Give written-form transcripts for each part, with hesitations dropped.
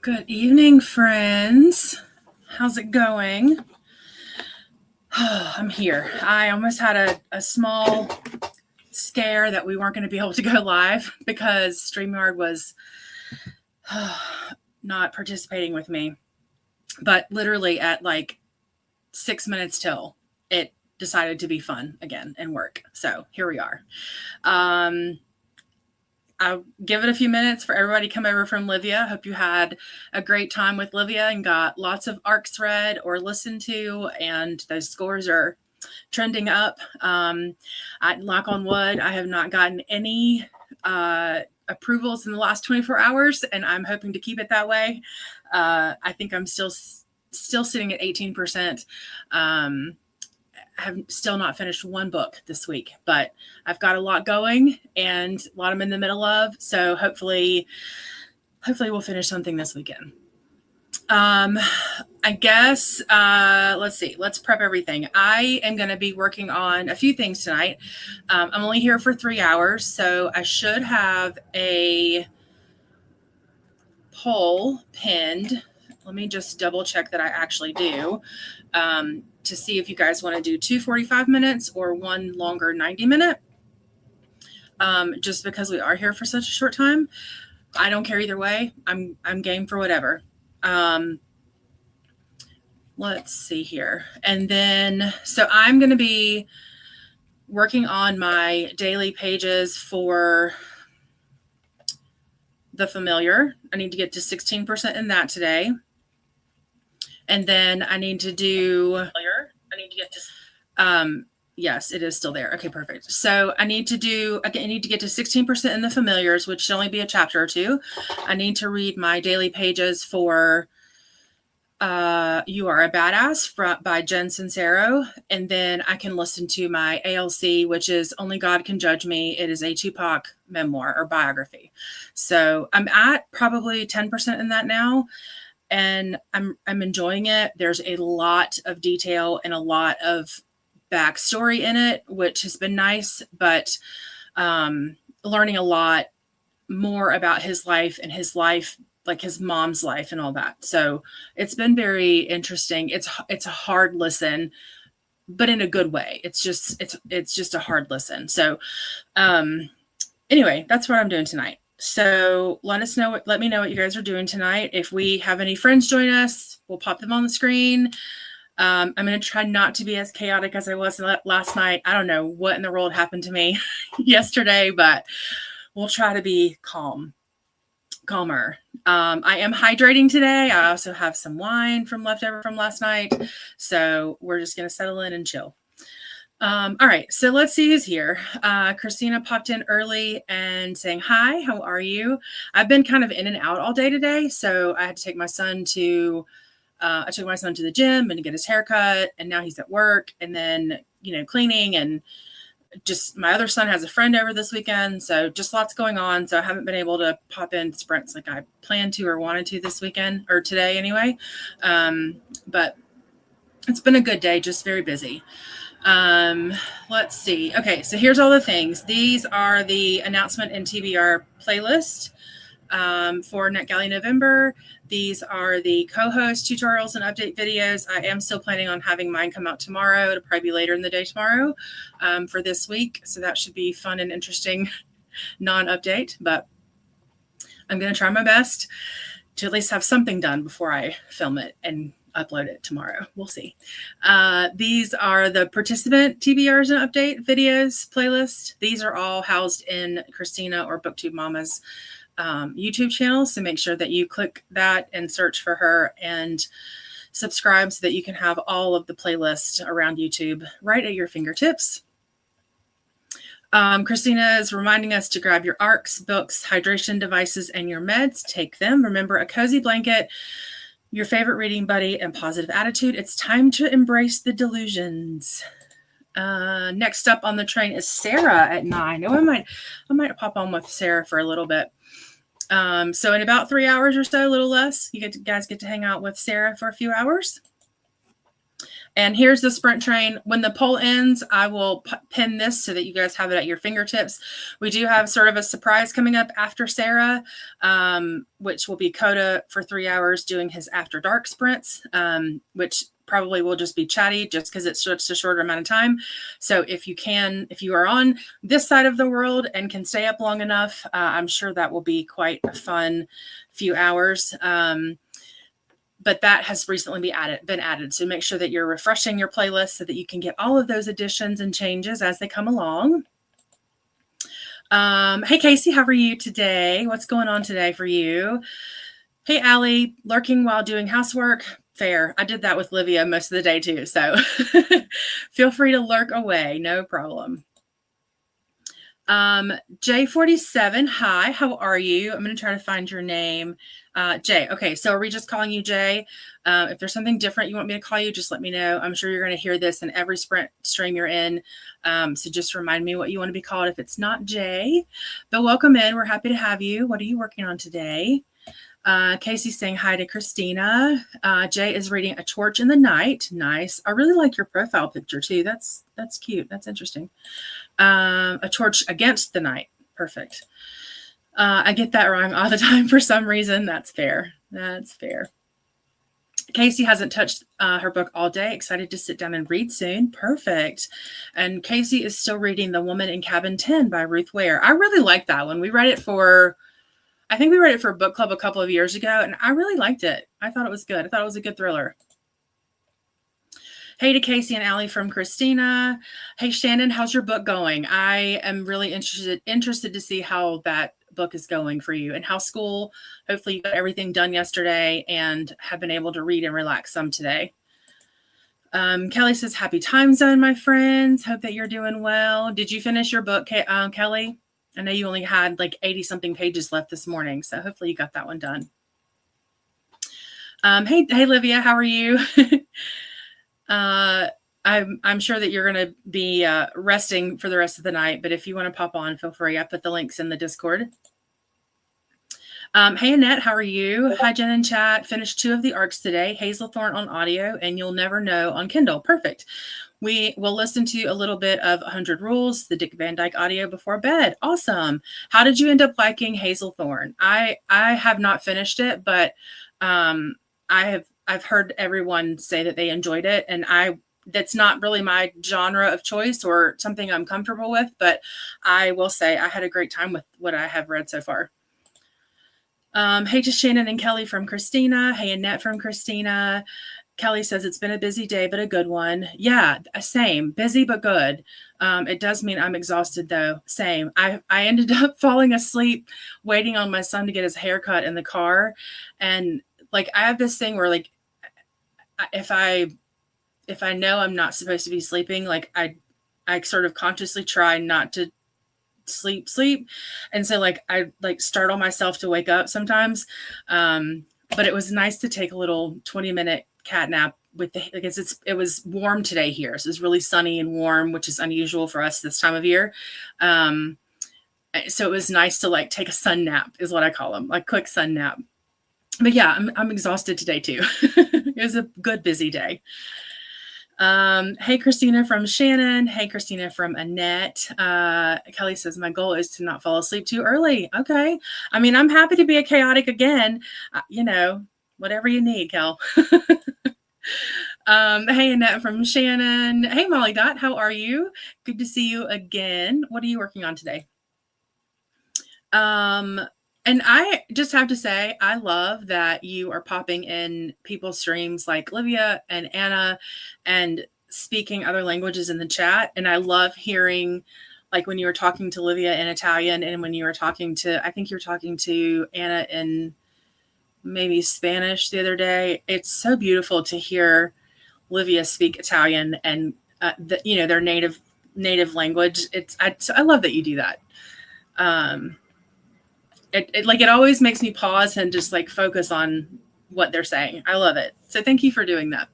Good evening, friends. How's it going? I'm here. I almost had a small scare that we weren't going to be able to go live because StreamYard was not participating with me. But literally at like 6 minutes till, it decided to be fun again and work. So here we are. I'll give it a few minutes for everybody to come over from Livia. Hope you had a great time with Livia and got lots of arcs read or listened to, and those scores are trending up. Knock on wood, I have not gotten any approvals in the last 24 hours, and I'm hoping to keep it that way. I think I'm still sitting at 18%. I have still not finished one book this week, but I've got a lot going and a lot I'm in the middle of. So hopefully we'll finish something this weekend. I guess, let's see, let's prep everything. I am going to be working on a few things tonight. I'm only here for 3 hours, so I should have a poll pinned. Let me just double check that I actually do. To see if you guys want to do 2 45 minutes or one longer 90-minute. Just because we are here for such a short time. I don't care either way. I'm game for whatever. Let's see here. And then, so I'm going to be working on my daily pages for The Familiar. I need to get to 16% in that today. And then I need to do, yes, it is still there. Okay, perfect. So I need to get to 16% in The Familiars, which should only be a chapter or two. I need to read my daily pages for You Are a Badass by Jen Sincero. And then I can listen to my ALC, which is Only God Can Judge Me. It is a Tupac memoir or biography. So I'm at probably 10% in that now. And I'm enjoying it. There's a lot of detail and a lot of backstory in it, which has been nice, but learning a lot more about his life and his life, like his mom's life and all that. So it's been very interesting. It's a hard listen, but in a good way. It's just a hard listen. So anyway, that's what I'm doing tonight. So let me know what you guys are doing tonight. If we have any friends join us, we'll pop them on the screen. I'm going to try not to be as chaotic as I was last night. I don't know what in the world happened to me yesterday, but we'll try to be calmer. I am hydrating today. I also have some wine leftover from last night. So we're just going to settle in and chill. All right, so let's see who's here. Christina popped in early and saying, hi, how are you? I've been kind of in and out all day today. So I had to take my son to the gym and to get his haircut, and now he's at work, and then, cleaning, and just my other son has a friend over this weekend. So just lots going on. So I haven't been able to pop in sprints like I planned to or wanted to this weekend or today anyway. But it's been a good day, just very busy. Let's see. Okay, so here's all the things. These are the announcement and TBR playlist for NetGalley November. These are the co-host tutorials and update videos. I am still planning on having mine come out tomorrow. It'll probably be later in the day tomorrow for this week. So that should be fun and interesting non-update. But I'm going to try my best to at least have something done before I film it and upload it tomorrow. We'll see. These are the participant TBRs and update videos playlist. These are all housed in Christina or BookTube Mama's YouTube channel. So make sure that you click that and search for her and subscribe so that you can have all of the playlists around YouTube right at your fingertips. Christina is reminding us to grab your ARCs, books, hydration devices, and your meds. Take them. Remember, a cozy blanket, your favorite reading buddy, and positive attitude. It's time to embrace the delusions. Next up on the train is Sarah at 9. Oh, I might pop on with Sarah for a little bit. So in about 3 hours or so, a little less, you guys get to hang out with Sarah for a few hours. And here's the sprint train. When the poll ends, I will pin this so that you guys have it at your fingertips. We do have sort of a surprise coming up after Sarah, which will be Coda for 3 hours doing his after dark sprints, which probably will just be chatty just because it's such a shorter amount of time. So if you are on this side of the world and can stay up long enough, I'm sure that will be quite a fun few hours. But that has recently been added. So make sure that you're refreshing your playlist so that you can get all of those additions and changes as they come along. Hey, Casey, how are you today? What's going on today for you? Hey, Allie, lurking while doing housework. Fair. I did that with Livia most of the day too. So feel free to lurk away. No problem. J47, hi, how are you? I'm going to try to find your name. Jay. Okay, so are we just calling you Jay? If there's something different you want me to call you, just let me know. I'm sure you're going to hear this in every sprint stream you're in. So just remind me what you want to be called if it's not Jay. But welcome in. We're happy to have you. What are you working on today? Casey's saying hi to Christina. Jay is reading A Torch in the Night. Nice. I really like your profile picture too. That's cute. That's interesting. A Torch Against the Night. Perfect. I get that wrong all the time for some reason. That's fair. That's fair. Casey hasn't touched her book all day. Excited to sit down and read soon. Perfect. And Casey is still reading The Woman in Cabin 10 by Ruth Ware. I really like that one. I think we read it for a book club a couple of years ago, and I really liked it. I thought it was good. I thought it was a good thriller. Hey to Casey and Allie from Christina. Hey, Shannon, how's your book going? I am really interested to see how that book is going for you and how school, hopefully you got everything done yesterday and have been able to read and relax some today. Kelly says, happy time zone, my friends. Hope that you're doing well. Did you finish your book, Kelly? I know you only had like 80 something pages left this morning, so hopefully you got that one done. Hey, Livia, how are you? I'm sure that you're going to be resting for the rest of the night, but if you want to pop on, feel free. I put the links in the Discord. Hey, Annette, how are you? Hi, Jen and chat. Finished 2 of the arcs today. Hazelthorne on audio and You'll Never Know on Kindle. Perfect. We will listen to a little bit of 100 Rules, the Dick Van Dyke audio before bed. Awesome. How did you end up liking Hazelthorne? I have not finished it, but I've heard everyone say that they enjoyed it, and that's not really my genre of choice or something I'm comfortable with, but I will say I had a great time with what I have read so far. Hey to Shannon and Kelly from Christina. Hey, Annette from Christina. Kelly says, it's been a busy day, but a good one. Yeah, same. Busy, but good. It does mean I'm exhausted, though. Same. I ended up falling asleep waiting on my son to get his haircut in the car. And like, I have this thing where like, if I know I'm not supposed to be sleeping, like I sort of consciously try not to sleep. And so like, I like startle myself to wake up sometimes. But it was nice to take a little 20-minute cat nap it was warm today here. So it was really sunny and warm, which is unusual for us this time of year. So it was nice to like take a sun nap is what I call them, like quick sun nap. But yeah, I'm exhausted today too. It was a good busy day. Hey, Christina from Shannon. Hey, Christina from Annette. Kelly says, my goal is to not fall asleep too early. Okay. I mean, I'm happy to be a chaotic again. Whatever you need, Kel. Hey, Annette from Shannon. Hey, Molly Dot. How are you? Good to see you again. What are you working on today? And I just have to say, I love that you are popping in people's streams like Livia and Anna and speaking other languages in the chat. And I love hearing, like when you were talking to Livia in Italian and when you were talking to, I think you were talking to Anna in maybe Spanish the other day. It's so beautiful to hear Livia speak Italian and, their native language. I love that you do that. It always makes me pause and just like focus on what they're saying. I love it. So thank you for doing that.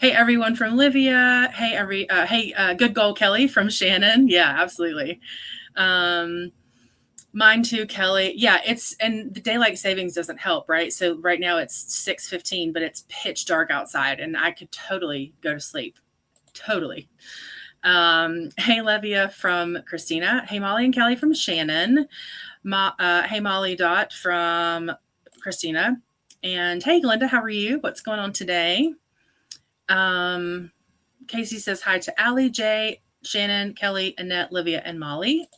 Hey, everyone from Livia. Hey, good goal, Kelly from Shannon. Yeah, absolutely. Mine too, Kelly. Yeah, and the daylight savings doesn't help, right? So right now it's 6:15, but it's pitch dark outside and I could totally go to sleep. Totally. Hey, Levia from Christina. Hey, Molly and Kelly from Shannon. Hey, Molly Dot from Christina. And hey, Glenda, how are you? What's going on today? Casey says hi to Allie, Jay, Shannon, Kelly, Annette, Livia, and Molly.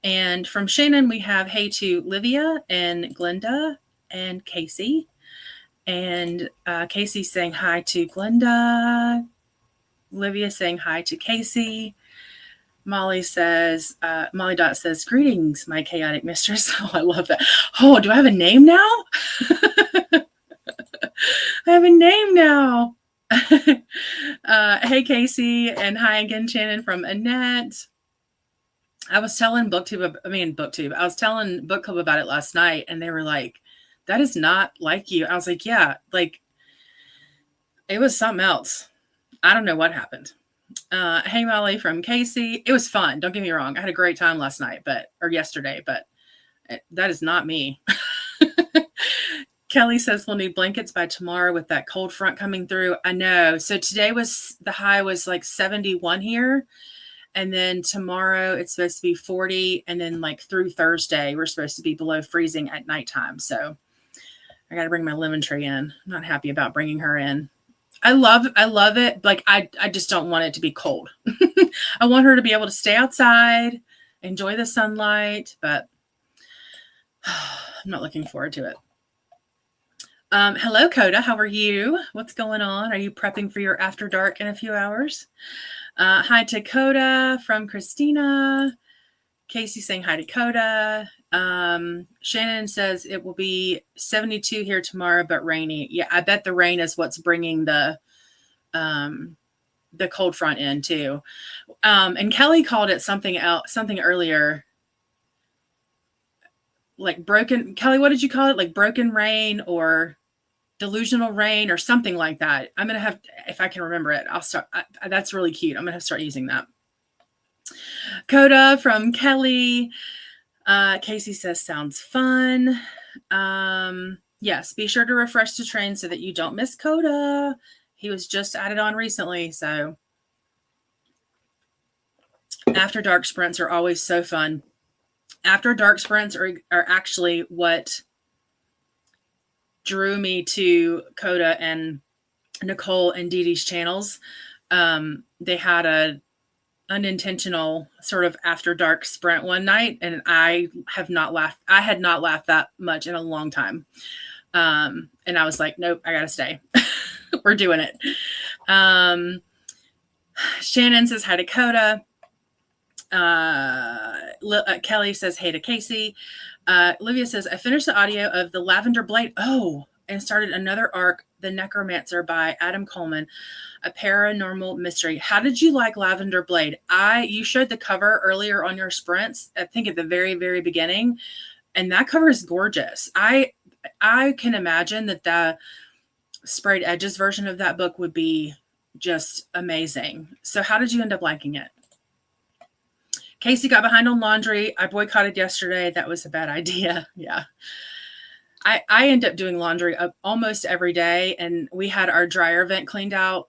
And from Shannon, we have hey to Livia and Glenda and Casey. And Casey saying hi to Glenda. Livia saying hi to Casey. Molly Dot says, greetings, my chaotic mistress. Oh, I love that. Oh, do I have a name now? I have a name now. Hey, Casey, and hi again, Shannon from Annette. I was telling BookTube. I was telling Book Club about it last night, and they were like, that is not like you. I was like, yeah, like it was something else. I don't know what happened. Hey, Molly from Casey. It was fun. Don't get me wrong. I had a great time last night, or yesterday, but that is not me. Kelly says we'll need blankets by tomorrow with that cold front coming through. I know. So today the high was like 71 here. And then tomorrow it's supposed to be 40. And then like through Thursday, we're supposed to be below freezing at nighttime. So I got to bring my lemon tree in. I'm not happy about bringing her in. I love it. Like I just don't want it to be cold. I want her to be able to stay outside, enjoy the sunlight, but I'm not looking forward to it. Hello, Coda. How are you? What's going on? Are you prepping for your after dark in a few hours? Hi to Coda from Christina. Casey saying hi to Coda. Shannon says it will be 72 here tomorrow, but rainy. Yeah, I bet the rain is what's bringing the cold front in too. And Kelly called it something earlier. Like broken, Kelly, what did you call it? Like broken rain or delusional rain or something like that. I'm going to have, if I can remember it, I'll start. That's really cute. I'm going to start using that. Coda from Kelly. Casey says, sounds fun. Yes, be sure to refresh the train so that you don't miss Coda. He was just added on recently. So after dark sprints are always so fun. After dark sprints are actually what drew me to Coda and Nicole and Dee Dee's channels. They had a unintentional sort of after dark sprint one night, and I had not laughed that much in a long time. And I was like, nope, I gotta stay. We're doing it. Shannon says hi to Coda. Kelly says hey to Casey. Olivia says, I finished the audio of The Lavender Blade. And started another arc, The Necromancer by Adam Coleman, a paranormal mystery. How did you like Lavender Blade? You showed the cover earlier on your sprints, I think at the very, very beginning, and that cover is gorgeous. I can imagine that the sprayed edges version of that book would be just amazing. So how did you end up liking it? Casey got behind on laundry. I boycotted yesterday. That was a bad idea. Yeah. I end up doing laundry almost every day, and we had our dryer vent cleaned out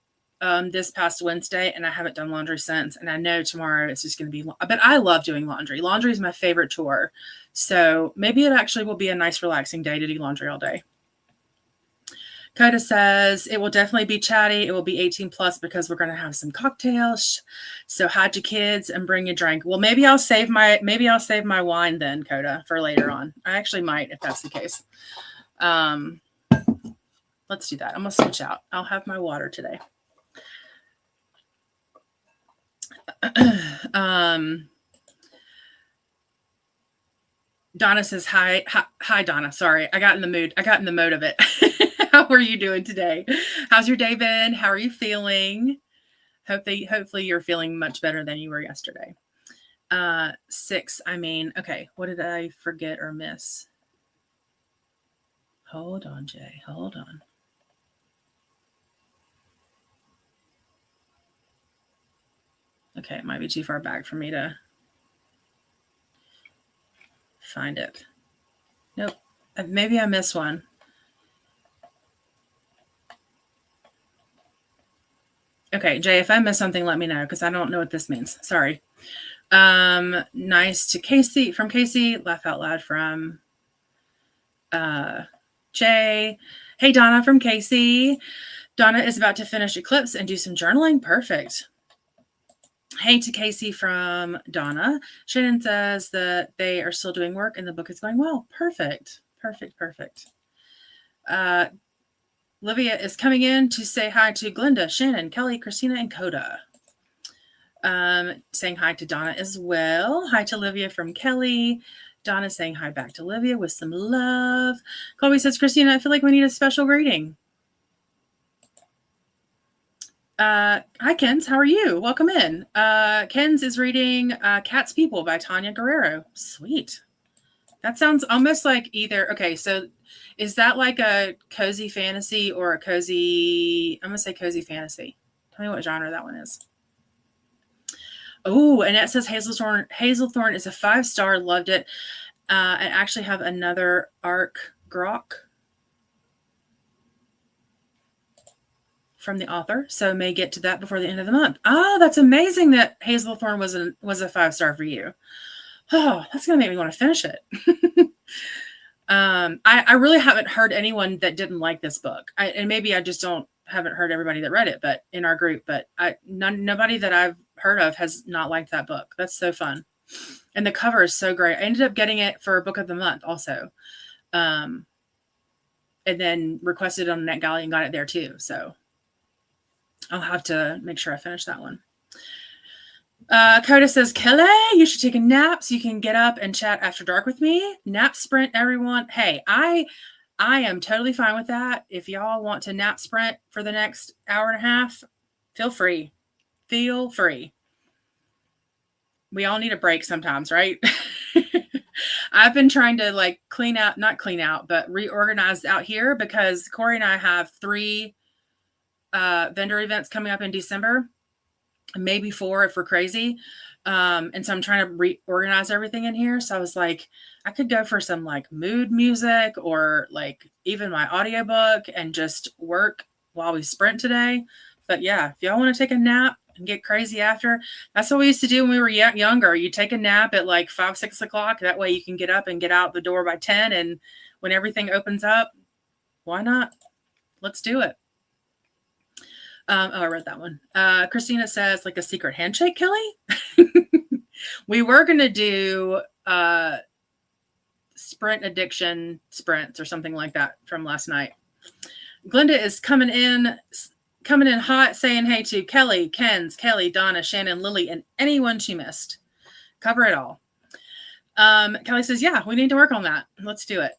this past Wednesday, and I haven't done laundry since. And I know tomorrow it's just going to be, but I love doing laundry. Laundry is my favorite chore. So maybe it actually will be a nice, relaxing day to do laundry all day. Coda says it will definitely be chatty. It will be 18 plus because we're going to have some cocktails. So hide your kids and bring a drink. Well, maybe I'll save my wine then, Coda, for later on. I actually might if that's the case. Let's do that. I'm going to switch out. I'll have my water today. Donna says hi, Donna. Sorry, I got in the mood. I got in the mode of it. How are you doing today? How's your day been? How are you feeling? Hopefully you're feeling much better than you were yesterday. 6. Okay. What did I forget or miss? Hold on, Jay. Hold on. Okay, it might be too far back for me to find it. Nope. Maybe I missed one. Okay, Jay, if I missed something, let me know because I don't know what this means. Sorry. Nice to Casey from Casey. Laugh out loud from Jay. Hey, Donna from Casey. Donna is about to finish Eclipse and do some journaling. Perfect. Hey to Casey from Donna. Shannon says that they are still doing work and the book is going well. Perfect. Perfect. Perfect. Olivia is coming in to say hi to Glinda, Shannon, Kelly, Christina, and Coda. Saying hi to Donna as well. Hi to Olivia from Kelly. Donna saying hi back to Olivia with some love. Colby says, Christina, I feel like we need a special greeting. Hi, Kens. How are you? Welcome in. Kens is reading Cat's People by Tanya Guerrero. Sweet. That sounds almost like either. Okay, so is that like a cozy fantasy or a cozy? I'm going to say cozy fantasy. Tell me what genre that one is. Oh, and it says Hazelthorn is a 5-star. Loved it. I actually have another ARC Grok from the author, so may get to that before the end of the month. Oh, that's amazing that Hazelthorn was a 5-star for you. Oh, that's gonna make me want to finish it. I really haven't heard anyone that didn't like this book, and maybe I just haven't heard everybody that read it, but in our group, but nobody that I've heard of has not liked that book. That's so fun, and the cover is so great. I ended up getting it for Book of the Month also, and then requested on NetGalley and got it there too. So I'll have to make sure I finish that one. Coda says, Kelly, you should take a nap so you can get up and chat after dark with me. Nap sprint, everyone. Hey, I am totally fine with that. If y'all want to nap sprint for the next hour and a half, feel free. Feel free. We all need a break sometimes, right? I've been trying to not clean out, but reorganize out here because Corey and I have 3 vendor events coming up in December, maybe 4 if we're crazy. And so I'm trying to reorganize everything in here. So I was like, I could go for some like mood music or like even my audiobook and just work while we sprint today. But yeah, if y'all want to take a nap and get crazy after, that's what we used to do when we were younger. You take a nap at like 5, 6 o'clock. That way you can get up and get out the door by 10. And when everything opens up, why not? Let's do it. I read that one. Christina says, like a secret handshake, Kelly? We were going to do sprint addiction sprints or something like that from last night. Glinda is coming in hot, saying hey to Kelly, Kens, Kelly, Donna, Shannon, Lily, and anyone she missed. Cover it all. Kelly says, yeah, we need to work on that. Let's do it.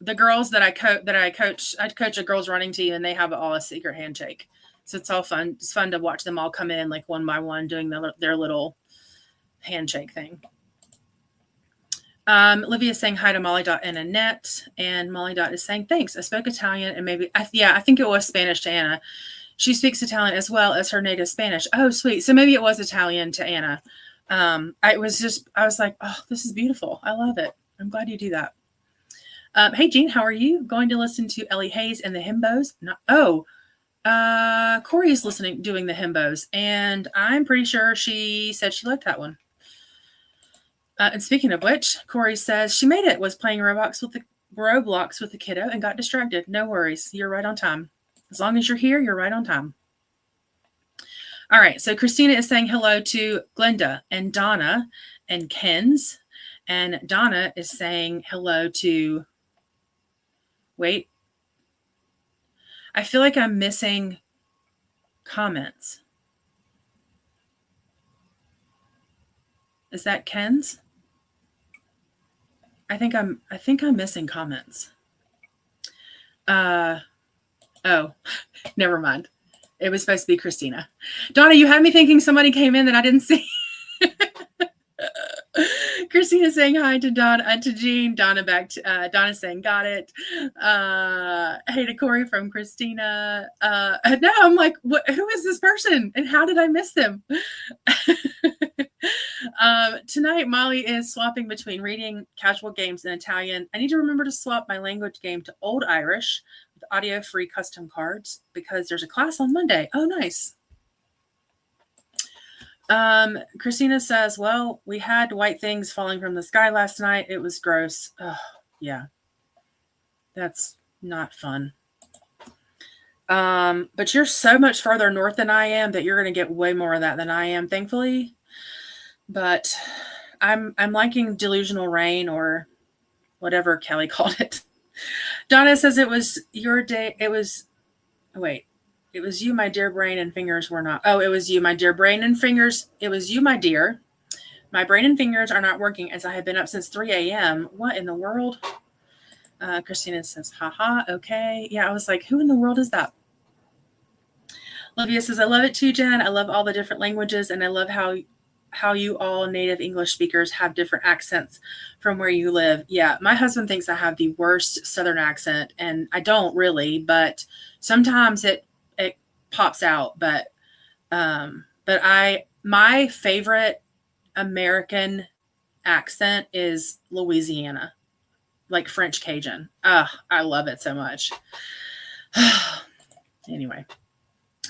The girls that I coach a girls running team, and they have all a secret handshake. So it's all fun. It's fun to watch them all come in like one by one doing their little handshake thing. Livia is saying hi to Molly Dot and Annette, and Molly Dot is saying thanks. I spoke Italian and maybe I think it was Spanish to Anna. She speaks Italian as well as her native Spanish. Oh, sweet. So maybe it was Italian to Anna. I was like, oh, this is beautiful. I love it. I'm glad you do that. Hey, Jean, how are you? Going to listen to Ellie Hayes and the Himbos? Corey is doing the Himbos, and I'm pretty sure she said she liked that one. And speaking of which, Corey says she made it, was playing Roblox with the kiddo and got distracted. No worries. You're right on time. As long as you're here, you're right on time. All right. So Christina is saying hello to Glinda and Donna and Kens. And Donna is saying hello to, wait. I feel like I'm missing comments. Is that Ken's? I think I'm missing comments. Oh, never mind. It was supposed to be Christina. Donna, you had me thinking somebody came in that I didn't see. Christina saying hi to Donna, to Jean. Donna back to Donna saying got it. Hey to Corey from Christina. Now I'm like, who is this person and how did I miss them? Tonight, Molly is swapping between reading, casual games, and Italian. I need to remember to swap my language game to Old Irish with audio-free custom cards because there's a class on Monday. Oh, nice. Christina says, well, we had white things falling from the sky last night. It was gross. Oh, yeah. That's not fun. But you're so much further north than I am that you're going to get way more of that than I am, thankfully. But I'm liking delusional rain or whatever Kelly called it. Donna says it was your day. It was you, my dear brain and fingers were not. Oh, it was you, my dear brain and fingers. It was you, my dear. My brain and fingers are not working as I have been up since 3 a.m. What in the world? Christina says, haha, okay. Yeah, I was like, who in the world is that? Olivia says, I love it too, Jen. I love all the different languages, and I love how you all native English speakers have different accents from where you live. Yeah, my husband thinks I have the worst Southern accent, and I don't really, but sometimes it pops out. But my favorite American accent is Louisiana, like French Cajun. I love it so much. Anyway,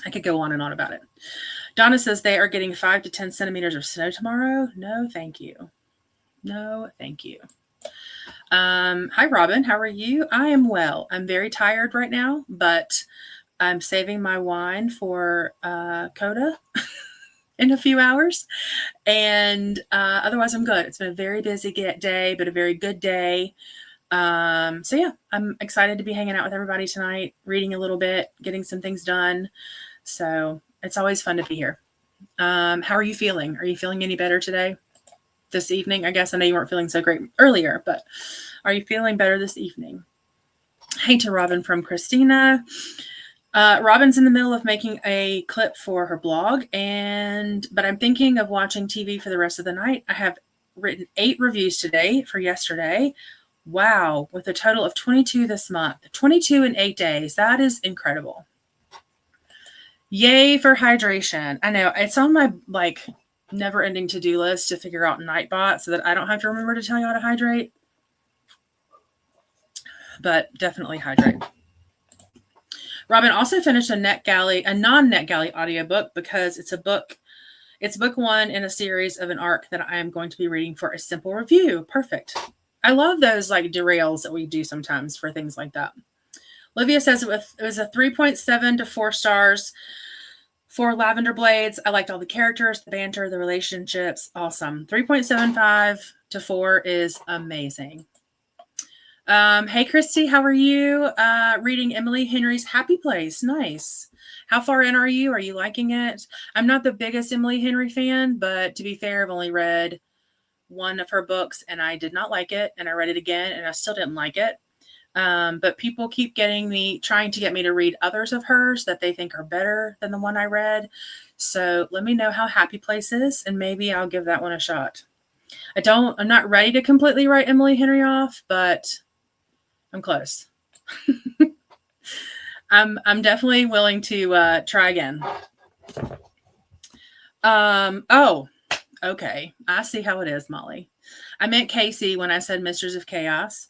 I could go on and on about it. Donna says they are getting 5 to 10 centimeters of snow tomorrow. No, thank you. No, thank you. Hi, Robin. How are you? I am well. I'm very tired right now, but I'm saving my wine for Coda in a few hours. And otherwise, I'm good. It's been a very busy day, but a very good day. So yeah, I'm excited to be hanging out with everybody tonight, reading a little bit, getting some things done. So it's always fun to be here. How are you feeling? Are you feeling any better today? This evening? I guess I know you weren't feeling so great earlier, but are you feeling better this evening? Hey to Robin from Christina. Robin's in the middle of making a clip for her blog, but I'm thinking of watching TV for the rest of the night. I have written 8 reviews today for yesterday. Wow, with a total of 22 this month. 22 in 8 days. That is incredible. Yay for hydration. I know it's on my never-ending to-do list to figure out Nightbot so that I don't have to remember to tell you how to hydrate. But definitely hydrate. Robin also finished a non-NetGalley audiobook because it's book 1 in a series of an arc that I am going to be reading for a simple review. Perfect. I love those derails that we do sometimes for things like that. Olivia says it was a 3.7 to 4 stars for Lavender Blades. I liked all the characters, the banter, the relationships. Awesome. 3.75 to 4 is amazing. Hey, Christy, how are you? Reading Emily Henry's Happy Place. Nice. How far in are you? Are you liking it? I'm not the biggest Emily Henry fan, but to be fair, I've only read one of her books and I did not like it. And I read it again and I still didn't like it. But people keep trying to get me to read others of hers that they think are better than the one I read. So let me know how Happy Place is, and maybe I'll give that one a shot. I'm not ready to completely write Emily Henry off, but I'm close. I'm definitely willing to try again. Oh, okay. I see how it is, Molly. I meant Casey when I said Mistress of Chaos.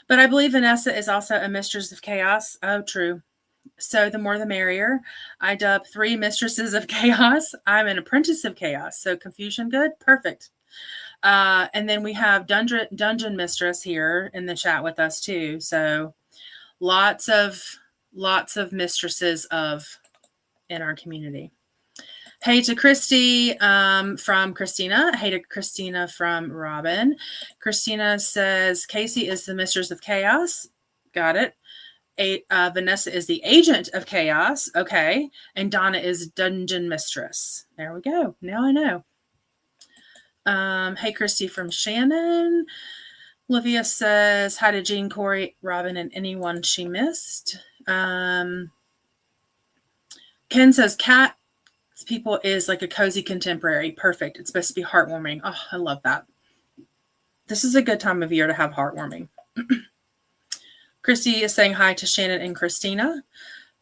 But I believe Vanessa is also a Mistress of Chaos. Oh, true. So the more the merrier. I dub 3 Mistresses of Chaos. I'm an Apprentice of Chaos. So confusion good? Perfect. And then we have Dungeon Mistress here in the chat with us too. So lots of mistresses in our community. Hey to Christy from Christina. Hey to Christina from Robin. Christina says, Casey is the Mistress of Chaos. Got it. Vanessa is the Agent of Chaos. Okay. And Donna is Dungeon Mistress. There we go. Now I know. Hey, Christy from Shannon. Olivia says, hi to Jean, Corey, Robin, and anyone she missed. Ken says, Cat people is like a cozy contemporary. Perfect. It's supposed to be heartwarming. Oh, I love that. This is a good time of year to have heartwarming. Christy is saying hi to Shannon and Christina.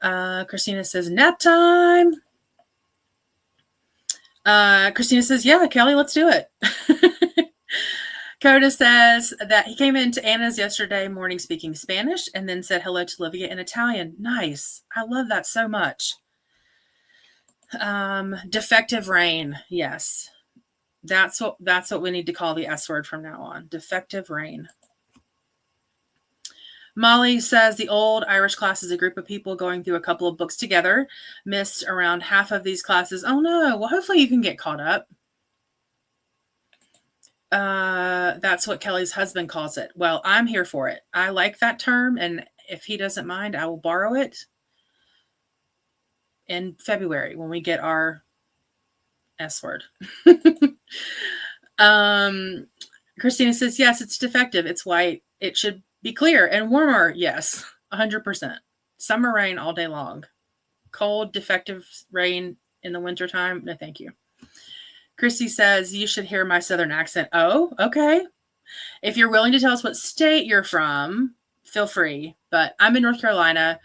Christina says nap time. Christina says, yeah, Kelly, let's do it. Coda says that he came into Anna's yesterday morning speaking Spanish and then said hello to Olivia in Italian. Nice. I love that so much. Defective rain. Yes. That's what we need to call the S word from now on. Defective rain. Molly says the old Irish class is a group of people going through a couple of books together. Missed around half of these classes. Oh no. Well, hopefully you can get caught up. That's what Kelly's husband calls it. Well, I'm here for it. I like that term, and if he doesn't mind, I will borrow it in February when we get our S word. Christina says, yes, it's defective. It's white. It should be clear and warmer. Yes, 100%. Summer rain all day long. Cold, defective rain in the wintertime. No, thank you. Christy says, you should hear my Southern accent. Oh, okay. If you're willing to tell us what state you're from, feel free. But I'm in North Carolina.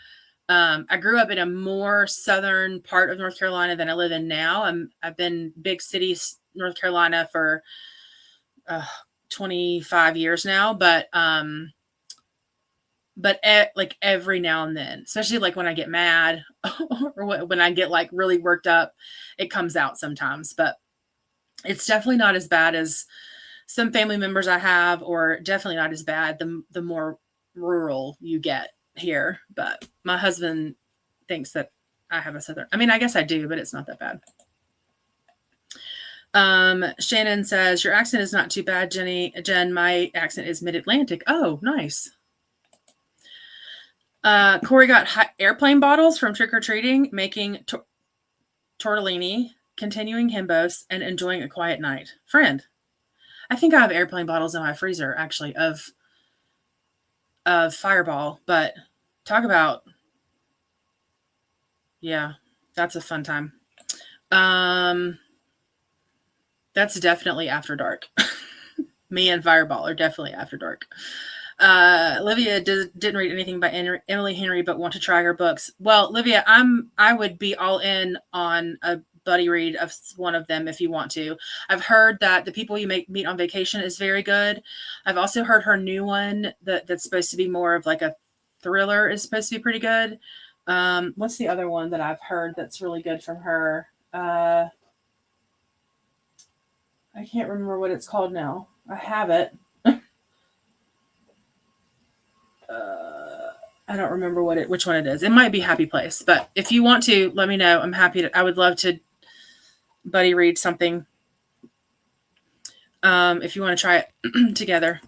I grew up in a more southern part of North Carolina than I live in now. I've been big cities, North Carolina, for 25 years now. But like every now and then, especially like when I get mad or when I get like really worked up, it comes out sometimes. But it's definitely not as bad as some family members I have, or definitely not as bad the more rural you get here. But my husband thinks that I have a southern. I mean, I guess I do, but it's not that bad. Shannon says, your accent is not too bad, Jen. My accent is mid-Atlantic. Oh, nice. Corey got airplane bottles from trick-or-treating, making tortellini, continuing himbos, and enjoying a quiet night. Friend, I think I have airplane bottles in my freezer, actually, of Fireball. But talk about, yeah, that's a fun time. That's definitely after dark. Me and Fireball are definitely after dark. Livia didn't read anything by Emily Henry, but want to try her books. Well, Livia, I would be all in on a buddy read of one of them if you want to. I've heard that The People You Meet on Vacation is very good. I've also heard her new one that's supposed to be more of like a thriller is supposed to be pretty good. What's the other one that I've heard that's really good from her? I can't remember what it's called now. I have it. I don't remember which one it is. It might be Happy Place, but if you want to, let me know. I'm happy to. I would love to buddy read something. If you want to try it together.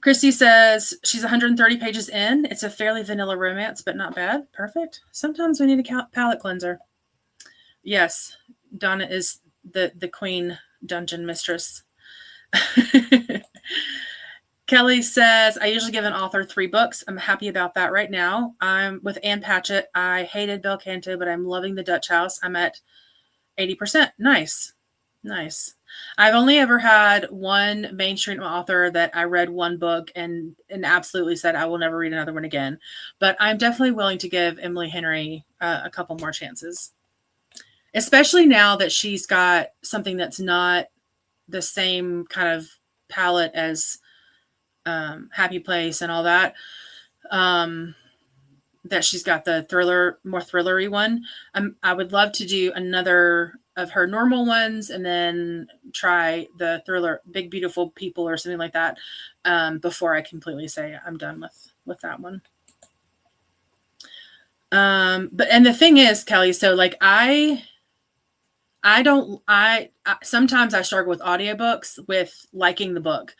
Christy says she's 130 pages in. It's a fairly vanilla romance, but not bad. Perfect. Sometimes we need a palate cleanser. Yes, Donna is the queen dungeon mistress. Kelly says, I usually give an author 3 books. I'm happy about that right now. I'm with Ann Patchett. I hated Bel Canto, but I'm loving The Dutch House. I'm at 80%. Nice. Nice. I've only ever had one mainstream author that I read one book and absolutely said I will never read another one again. But I'm definitely willing to give Emily Henry a couple more chances. Especially now that she's got something that's not the same kind of palette as Happy Place and all that. That she's got the more thrillery one. I would love to do another of her normal ones and then try the thriller Big Beautiful People or something like that before I completely say I'm done with that one. And the thing is, Kelly, so like I sometimes I struggle with audiobooks with liking the book.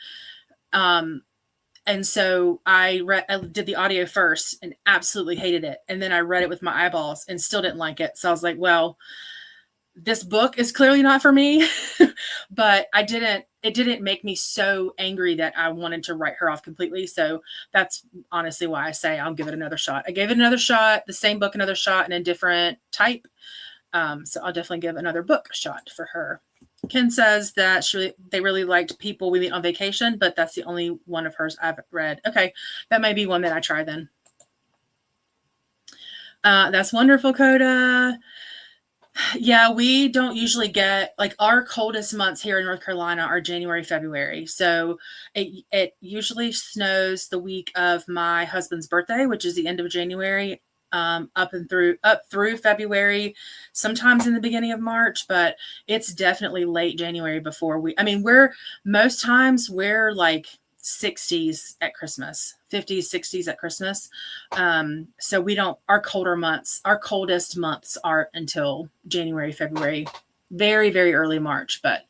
And so I did the audio first and absolutely hated it. And then I read it with my eyeballs and still didn't like it. So I was like, well, this book is clearly not for me, but it didn't make me so angry that I wanted to write her off completely. So that's honestly why I say I'll give it another shot. I gave it another shot, the same book, another shot in a different type. So I'll definitely give another book a shot for her. Ken says that they really liked People We Meet on Vacation, but that's the only one of hers I've read. Okay, that may be one that I try then. That's wonderful, Coda. Yeah, we don't usually get like our coldest months here in North Carolina are January, February. So it usually snows the week of my husband's birthday, which is the end of January, up through February, sometimes in the beginning of March, but it's definitely late January before we're most times we're like 60s at Christmas, 50s, 60s at Christmas. So we don't, our coldest months aren't until January, February, very, very early March, but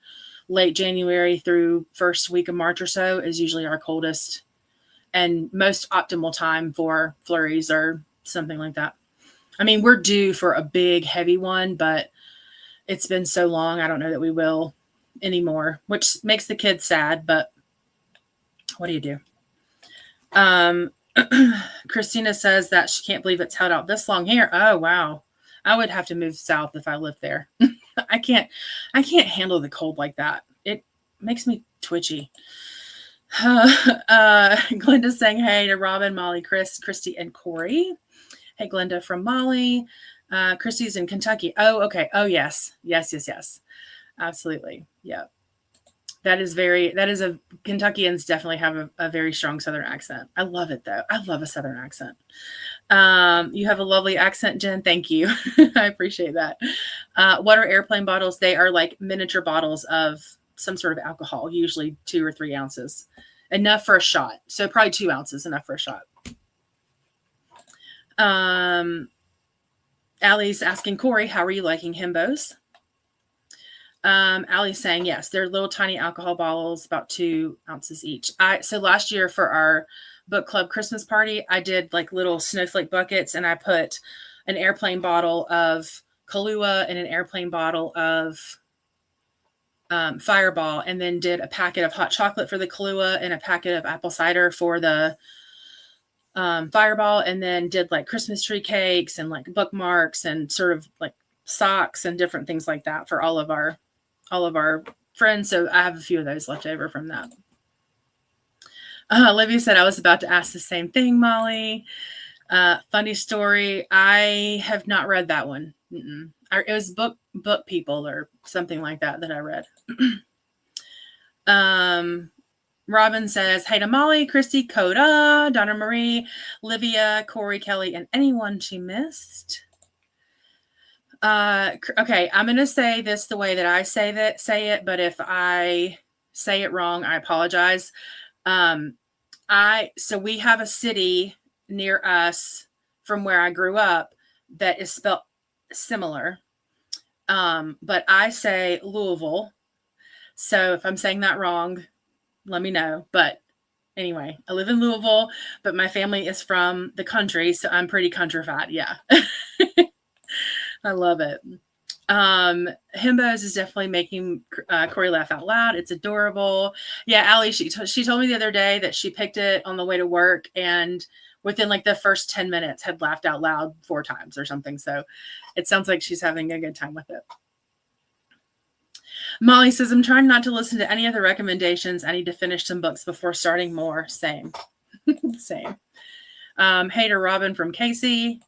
late January through first week of March or so is usually our coldest and most optimal time for flurries or something like that. I mean, we're due for a big, heavy one, but it's been so long. I don't know that we will anymore, which makes the kids sad, but what do you do? Christina says that she can't believe it's held out this long here. Oh, wow. I would have to move south if I lived there. I can't handle the cold like that. It makes me twitchy. Glenda's saying hey to Robin, Molly, Chris, Christy, and Corey. Hey, Glenda from Molly. Christy's in Kentucky. Oh, okay. Oh, yes. Yes. Absolutely. Yeah. Kentuckians definitely have a very strong Southern accent. I love it though. I love a Southern accent. You have a lovely accent, Jen. Thank you. I appreciate that. What are airplane bottles? They are like miniature bottles of some sort of alcohol, usually 2 or 3 ounces, enough for a shot. So probably 2 ounces, enough for a shot. Allie's asking Corey, how are you liking himbos? Allie's saying yes, they're little tiny alcohol bottles, about 2 ounces each. So last year for our book club Christmas party, I did like little snowflake buckets, and I put an airplane bottle of Kahlua and an airplane bottle of Fireball, and then did a packet of hot chocolate for the Kahlua and a packet of apple cider for the Fireball, and then did like Christmas tree cakes and like bookmarks and sort of like socks and different things like that for all of our friends. So I have a few of those left over from that. Olivia said I was about to ask the same thing, Molly. Funny story. I have not read that one. It was book people or something like that I read. Robin says, hey to Molly, Christy, Coda, Donna Marie, Livia, Corey, Kelly, and anyone she missed. Okay, I'm going to say this the way that I say it, but if I say it wrong, I apologize. So we have a city near us from where I grew up that is spelled similar. But I say Louisville. So if I'm saying that wrong, let me know. But anyway, I live in Louisville, but my family is from the country, so I'm pretty countrified. Yeah. I love it. Himbos is definitely making Corey laugh out loud. It's adorable. Yeah, Allie, she told me the other day that she picked it on the way to work, and within like the first 10 minutes had laughed out loud 4 times or something. So it sounds like she's having a good time with it. Molly says, I'm trying not to listen to any of the recommendations. I need to finish some books before starting more. Same. Same. Hey to Robin from Casey.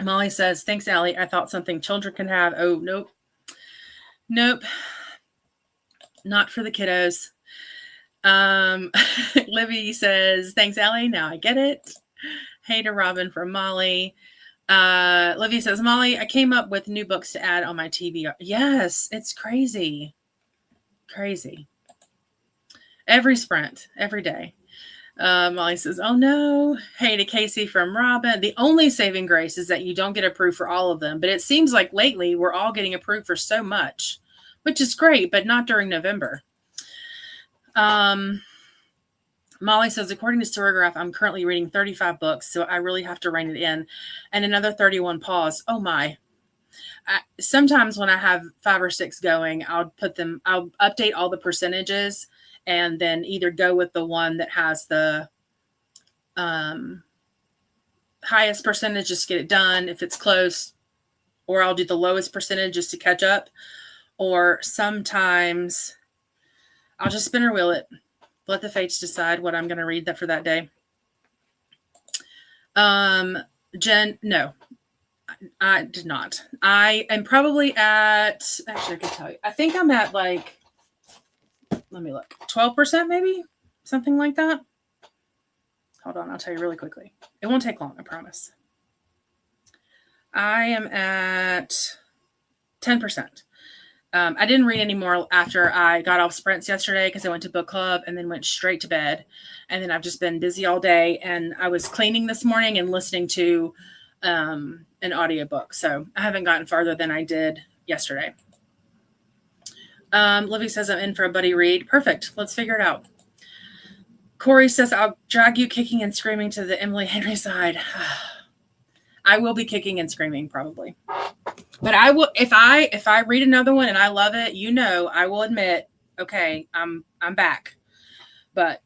Molly says, thanks, Allie. I thought something children can have. Oh, nope. Not for the kiddos. Livy says, thanks, Allie. Now I get it. Hey to Robin from Molly. Livy says, Molly, I came up with new books to add on my TBR. Yes, it's crazy. Crazy. Every sprint, every day. Molly says, oh no. Hey to Casey from Robin. The only saving grace is that you don't get approved for all of them. But it seems like lately we're all getting approved for so much, which is great, but not during November. Molly says, according to Storygraph, I'm currently reading 35 books, so I really have to rein it in. And another 31 pause. Oh my. Sometimes when I have 5 or 6 going, I'll update all the percentages and then either go with the one that has the highest percentage, just get it done if it's close, or I'll do the lowest percentage just to catch up, or sometimes I'll just spinner wheel it, let the fates decide what I'm going to read for that day. Jen, no, I did not. I am probably at, actually, I can tell you. I think I'm at like, let me look, 12% maybe? Something like that. Hold on, I'll tell you really quickly. It won't take long, I promise. I am at 10%. I didn't read anymore after I got off sprints yesterday because I went to book club and then went straight to bed. And then I've just been busy all day. And I was cleaning this morning and listening to an audiobook. So I haven't gotten farther than I did yesterday. Livy says I'm in for a buddy read. Perfect. Let's figure it out. Corey says I'll drag you kicking and screaming to the Emily Henry side. I will be kicking and screaming probably. But I will, if I read another one and I love it, I will admit, okay, I'm back. But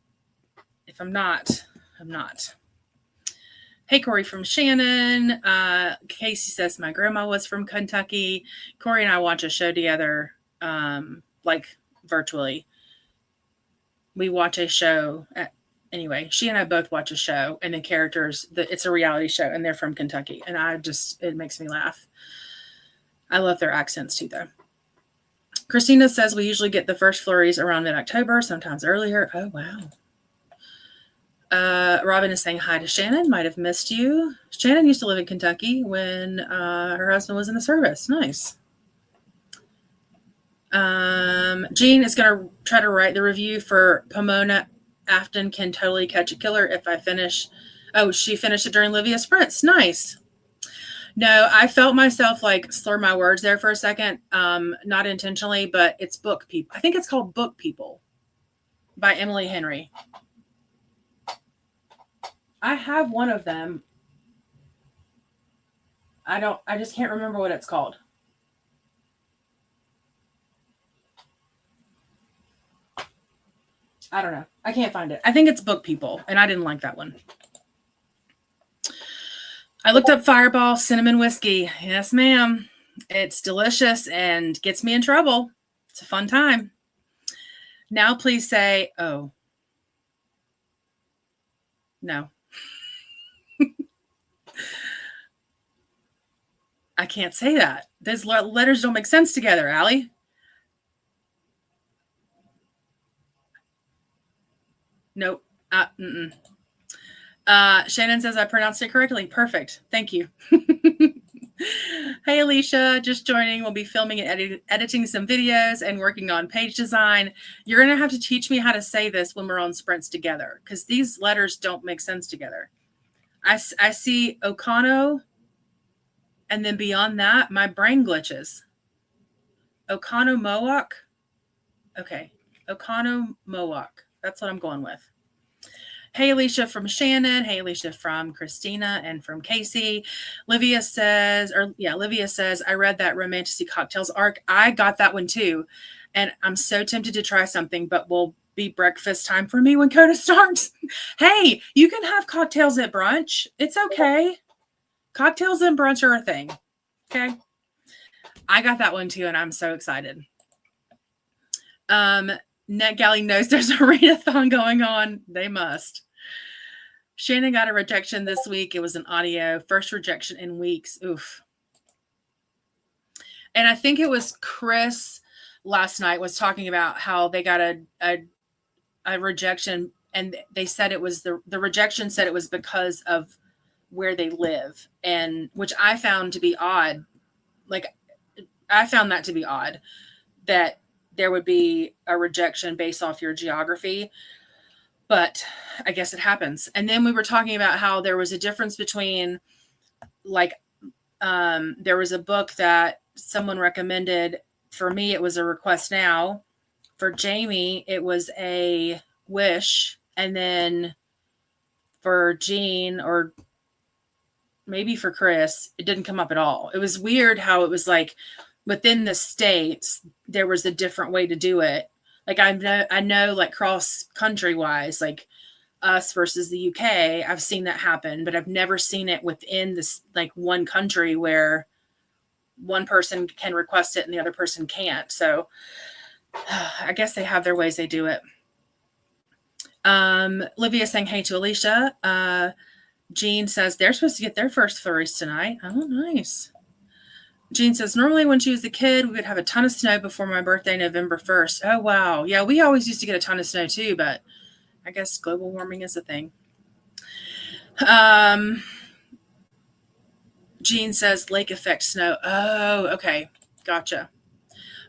if I'm not, I'm not. Hey, Corey from Shannon. Casey says my grandma was from Kentucky. Corey and I watch a show together, like virtually. We watch a show. Anyway, she and I both watch a show, and the characters, it's a reality show, and they're from Kentucky. And it makes me laugh. I love their accents too, though. Christina says we usually get the first flurries around mid-October, sometimes earlier. Oh, wow. Robin is saying hi to Shannon. Might have missed you. Shannon used to live in Kentucky when her husband was in the service. Nice. Jean is going to try to write the review for Pomona Afton Can Totally Catch a Killer if I finish. Oh, she finished it during Livia's sprints. Nice. No, I felt myself like slur my words there for a second. Not intentionally, but it's Book People. I think it's called Book People by Emily Henry. I have one of them. I just can't remember what it's called. I don't know. I can't find it. I think it's Book People, and I didn't like that one. I looked up Fireball Cinnamon Whiskey. Yes, ma'am. It's delicious and gets me in trouble. It's a fun time. Now please say, oh. No. I can't say that. Those letters don't make sense together, Allie. Nope. Shannon says I pronounced it correctly. Perfect. Thank you. Hey, Alicia, just joining. We'll be filming and editing some videos and working on page design. You're going to have to teach me how to say this when we're on sprints together because these letters don't make sense together. I see Okano, and then beyond that, my brain glitches. Okano Mowak? Okay. Okano Mowak. That's what I'm going with. Hey, Alicia from Shannon. Hey, Alicia from Christina and from Casey. Livia says, I read that Romantasy Cocktails arc. I got that one too. And I'm so tempted to try something, but will be breakfast time for me when Coda starts. Hey, you can have cocktails at brunch. It's okay. Cocktails and brunch are a thing. Okay. I got that one too, and I'm so excited. NetGalley knows there's a readathon going on. They must. Shannon got a rejection this week. It was an audio. First rejection in weeks. Oof. And I think it was Chris last night was talking about how they got a rejection, and they said it was the rejection said it was because of where they live, and which I found to be odd. Like, I found that to be odd that there would be a rejection based off your geography, but I guess it happens. And then we were talking about how there was a difference between there was a book that someone recommended. For me, it was a Request Now. For Jamie, it was a Wish. And then for Jean, or maybe for Chris, it didn't come up at all. It was weird how it was like within the states, there was a different way to do it. Like I know like cross country wise, like us versus the UK, I've seen that happen, but I've never seen it within this like one country where one person can request it and the other person can't. So I guess they have their ways they do it. Livia saying hey to Alicia. Jean says they're supposed to get their first flurries tonight. Oh, nice. Jean says, normally when she was a kid, we would have a ton of snow before my birthday, November 1st. Oh, wow. Yeah, we always used to get a ton of snow too, but I guess global warming is a thing. Jean says lake effect snow. Oh, okay. Gotcha.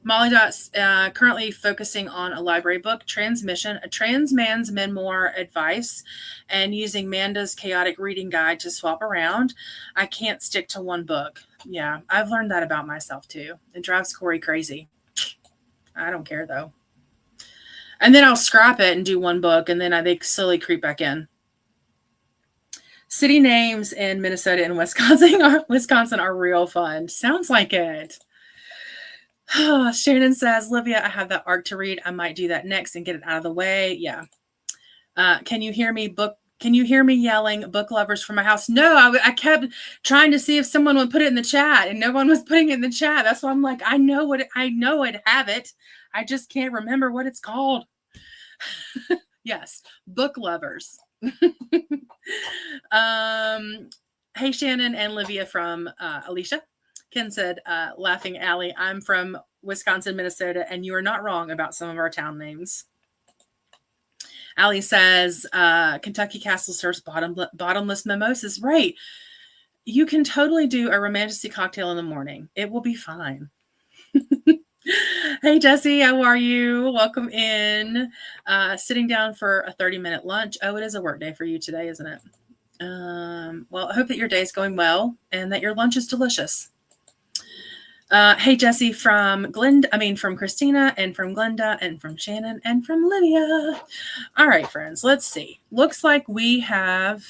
Molly Dot's currently focusing on a library book, Transmission, a trans man's memoir advice, and using Manda's chaotic reading guide to swap around. I can't stick to one book. Yeah, I've learned that about myself too. It drives Corey crazy. I don't care though. And then I'll scrap it and do one book, and then they slowly creep back in. City names in Minnesota and Wisconsin are real fun. Sounds like it. Shannon says, Livia, I have that arc to read. I might do that next and get it out of the way. Yeah. Can you hear me yelling book lovers from my house? No, I kept trying to see if someone would put it in the chat, and no one was putting it in the chat. That's why I'm like, I know I'd have it. I just can't remember what it's called. Yes, book lovers. Hey, Shannon and Livia from Alicia. Ken said, laughing Allie, I'm from Wisconsin, Minnesota, and you are not wrong about some of our town names. Allie says, Kentucky Castle serves bottomless mimosas. Right. You can totally do a romantic cocktail in the morning. It will be fine. Hey, Jesse, how are you? Welcome in. Sitting down for a 30-minute lunch. Oh, it is a work day for you today, isn't it? Well, I hope that your day is going well and that your lunch is delicious. Hey, Jesse, from Christina and from Glenda and from Shannon and from Lydia. All right, friends, let's see. Looks like we have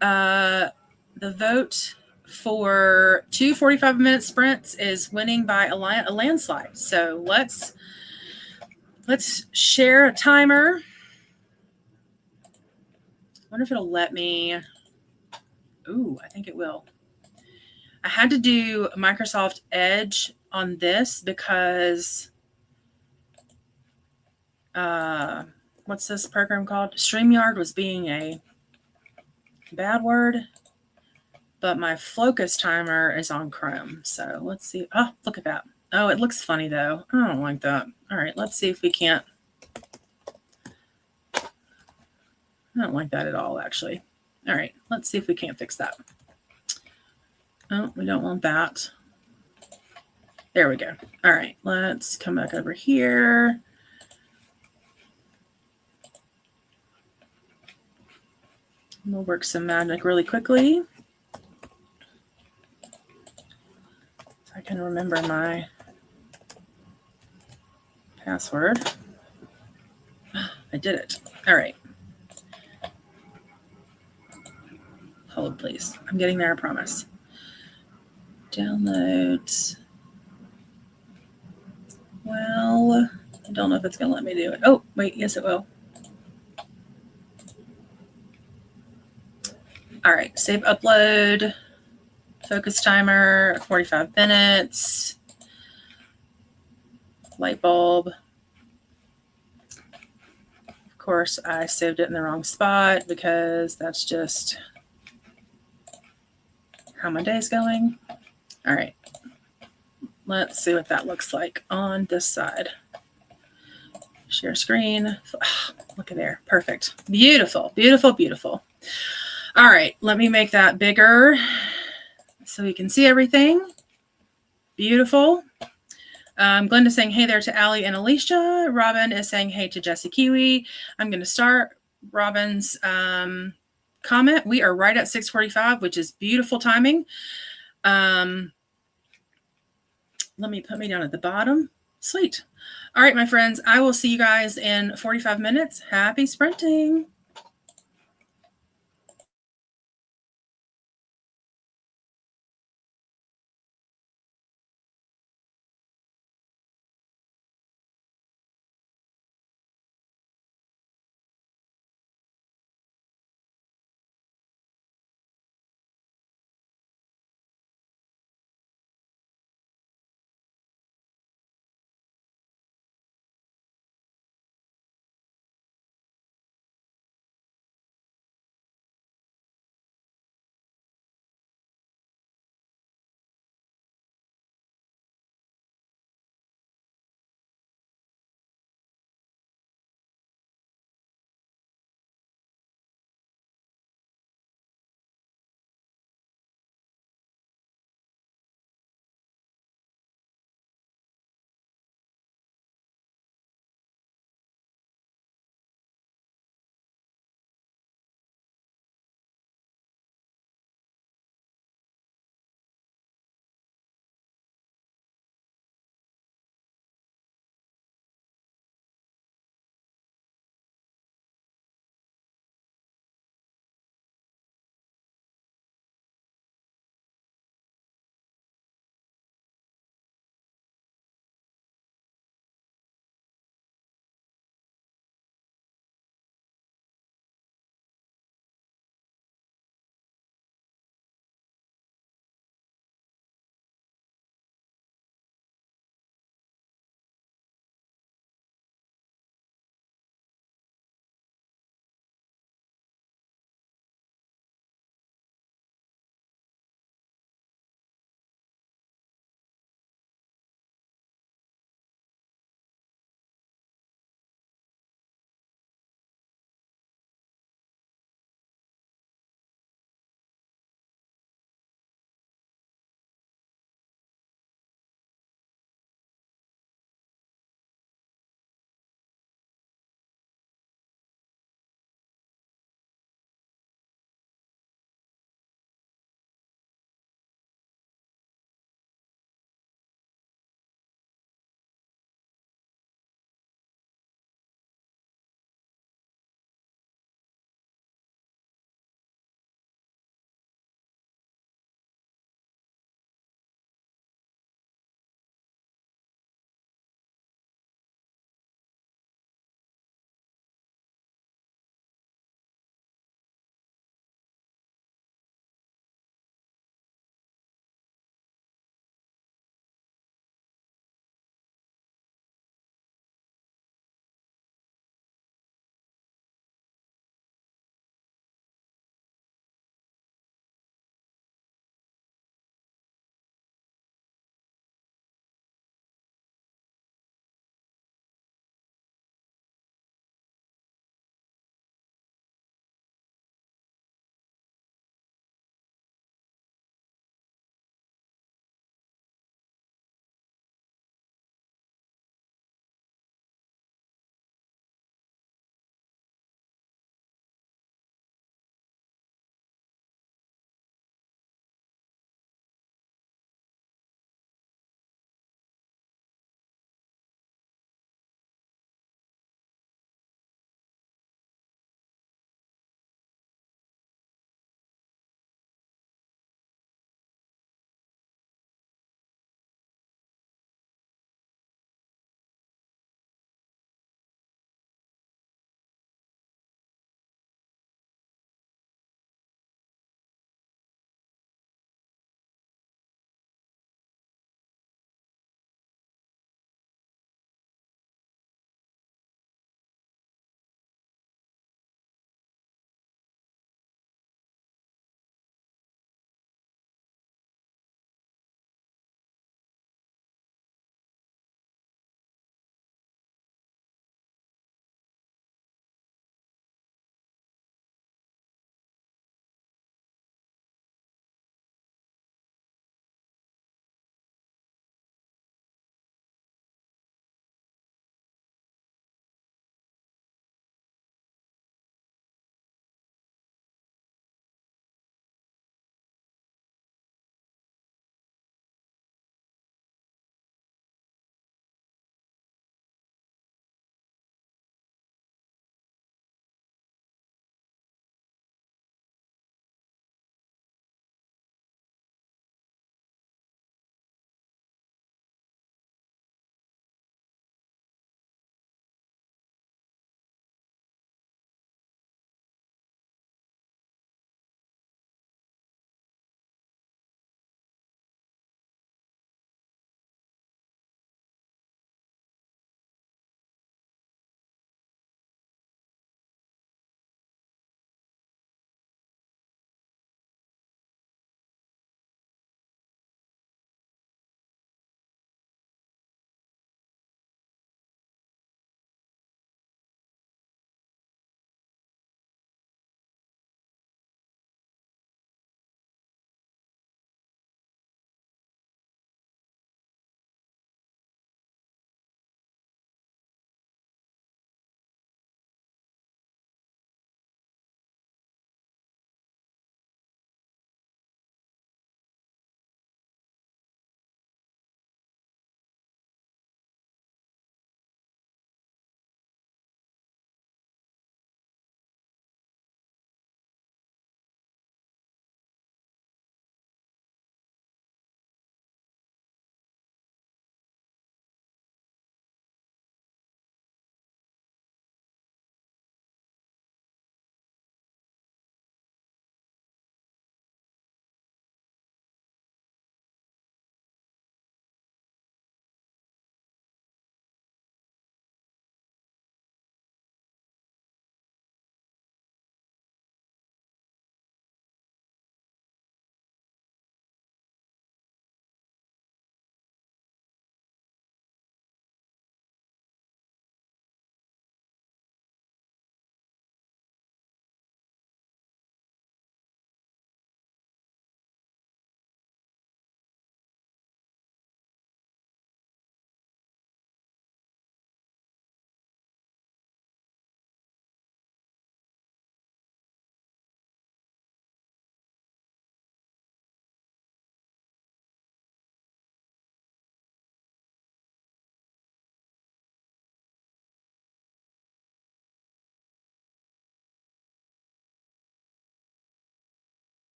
the vote for 2 45-minute sprints is winning by a landslide. So let's share a timer. I wonder if it'll let me. Ooh, I think it will. I had to do Microsoft Edge on this because what's this program called? StreamYard was being a bad word, but my Focus timer is on Chrome. So let's see. Oh, look at that. Oh, it looks funny though. I don't like that. All right, let's see if we can't. I don't like that at all, actually. All right, let's see if we can't fix that. Oh, we don't want that. There we go. All right, let's come back over here. We'll work some magic really quickly. If I can remember my password. I did it. All right. Hold, please. I'm getting there, I promise. Downloads. Well, I don't know if it's going to let me do it. Oh, wait. Yes, it will. All right. Save upload. Focus timer, 45 minutes. Light bulb. Of course, I saved it in the wrong spot because that's just how my day's going. All right. Let's see what that looks like on this side. Share screen. Oh, look at there. Perfect. Beautiful, beautiful, beautiful. All right. Let me make that bigger so you can see everything. Beautiful. Glenda's saying hey there to Allie and Alicia. Robin is saying hey to Jesse Kiwi. I'm going to start Robin's comment. We are right at 6:45, which is beautiful timing. Let me put me down at the bottom. Sweet. All right, my friends, I will see you guys in 45 minutes. Happy sprinting.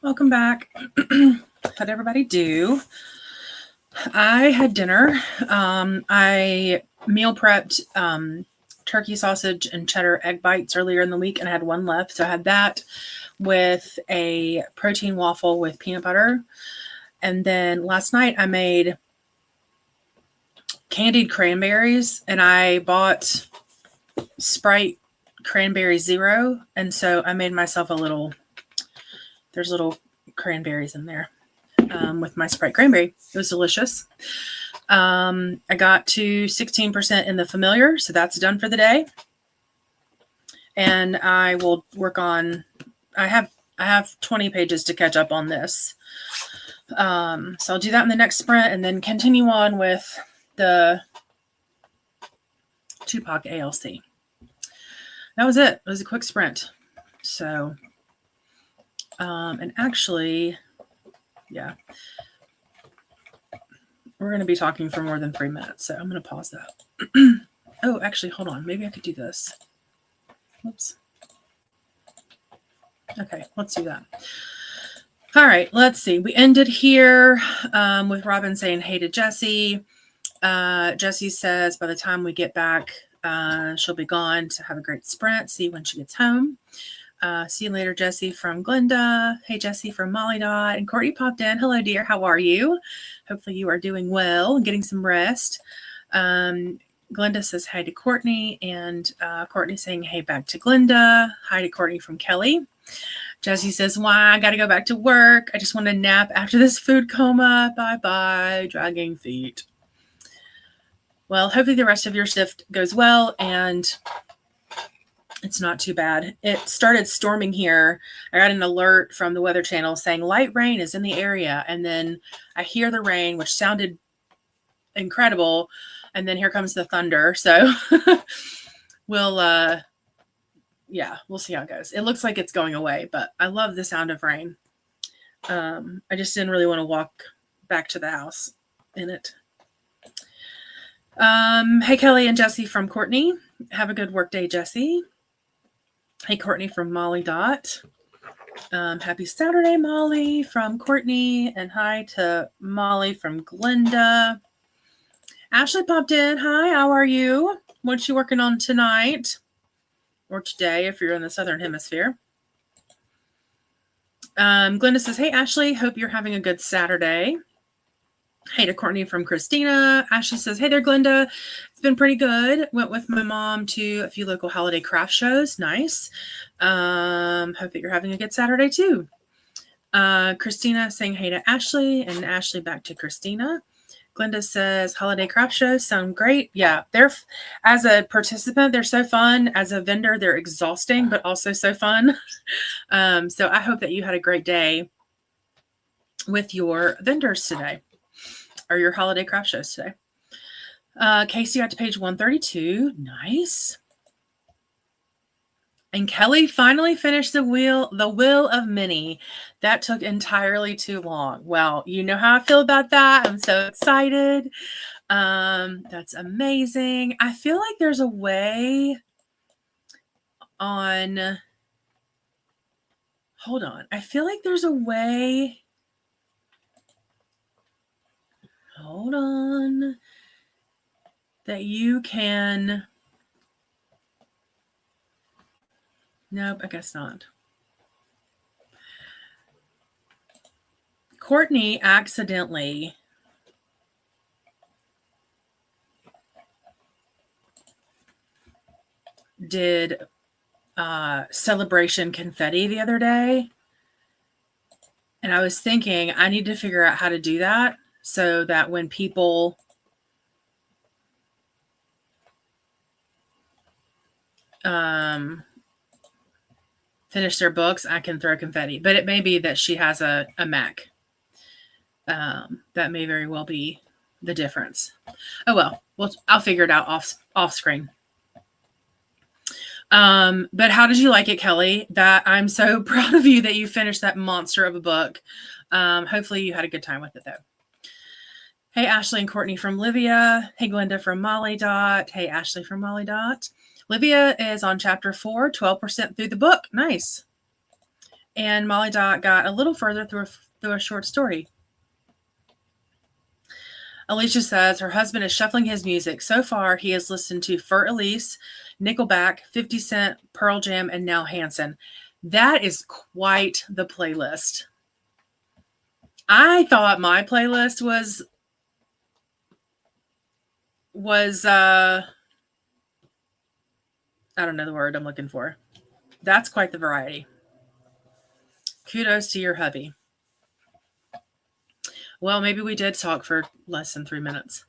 Welcome back. How'd everybody do? I had dinner. I meal prepped turkey sausage and cheddar egg bites earlier in the week, and I had one left. So I had that with a protein waffle with peanut butter. And then last night I made candied cranberries, and I bought Sprite Cranberry Zero. And so I made myself there's little cranberries in there with my Sprite cranberry. It was delicious. I got to 16% in the familiar, so that's done for the day. And I will work on, I have 20 pages to catch up on this. So I'll do that in the next sprint and then continue on with the Tupac ALC. That was it. It was a quick sprint. So, and actually, yeah, we're going to be talking for more than 3 minutes. So I'm going to pause that. Oh, actually, hold on. Maybe I could do this. Oops. Okay, let's do that. All right, let's see. We ended here with Robin saying hey to Jessie. Jessie says by the time we get back, she'll be gone. To have a great sprint. See you when she gets home. See you later, Jessie from Glenda. Hey, Jessie from Molly Dot. And Courtney popped in. Hello, dear. How are you? Hopefully you are doing well and getting some rest. Glenda says hi to Courtney. And Courtney saying hey back to Glenda. Hi to Courtney from Kelly. Jessie says, why? I got to go back to work. I just want to nap after this food coma. Bye-bye, dragging feet. Well, hopefully the rest of your shift goes well, and it's not too bad. It started storming here. I got an alert from the Weather Channel saying light rain is in the area, and then I hear the rain, which sounded incredible, and then here comes the thunder. So we'll see how it goes. It looks like it's going away, but I love the sound of rain. I just didn't really want to walk back to the house in it. Hey, Kelly and Jessie from Courtney. Have a good work day, Jessie. Hey, Courtney from Molly Dot. Happy Saturday, Molly from Courtney. And hi to Molly from Glenda. Ashley popped in. Hi, how are you? What you working on tonight? Or today, if you're in the Southern Hemisphere. Glenda says, hey, Ashley, hope you're having a good Saturday. Hey to Courtney from Christina. Ashley says, hey there, Glenda. It's been pretty good. Went with my mom to a few local holiday craft shows. Nice. Hope that you're having a good Saturday, too. Christina saying hey to Ashley, and Ashley back to Christina. Glenda says, holiday craft shows sound great. Yeah, as a participant, they're so fun. As a vendor, they're exhausting, but also so fun. So I hope that you had a great day with your vendors today, or your holiday craft shows today. Casey got to page 132. Nice. And Kelly finally finished the Will of Minnie. That took entirely too long. Well, you know how I feel about that. I'm so excited. That's amazing. I feel like there's a way on. Hold on. I feel like there's a way. Hold on. That you can. Nope, I guess not. Courtney accidentally did celebration confetti the other day. And I was thinking I need to figure out how to do that so that when people finish their books, I can throw confetti. But it may be that she has a Mac. That may very well be the difference. Oh, well, I'll figure it out off screen. But how did you like it, Kelly? That I'm so proud of you that you finished that monster of a book. Hopefully you had a good time with it, though. Hey, Ashley and Courtney from Livia. Hey, Glenda from Molly Dot. Hey, Ashley from Molly Dot. Livia is on chapter 4, 12% through the book. Nice. And Molly Dot got a little further through a short story. Alicia says her husband is shuffling his music. So far, he has listened to Fur Elise, Nickelback, 50 Cent, Pearl Jam, and now Hanson. That is quite the playlist. I thought my playlist was I don't know the word I'm looking for. That's quite the variety. Kudos to your hubby. Well, maybe we did talk for less than 3 minutes.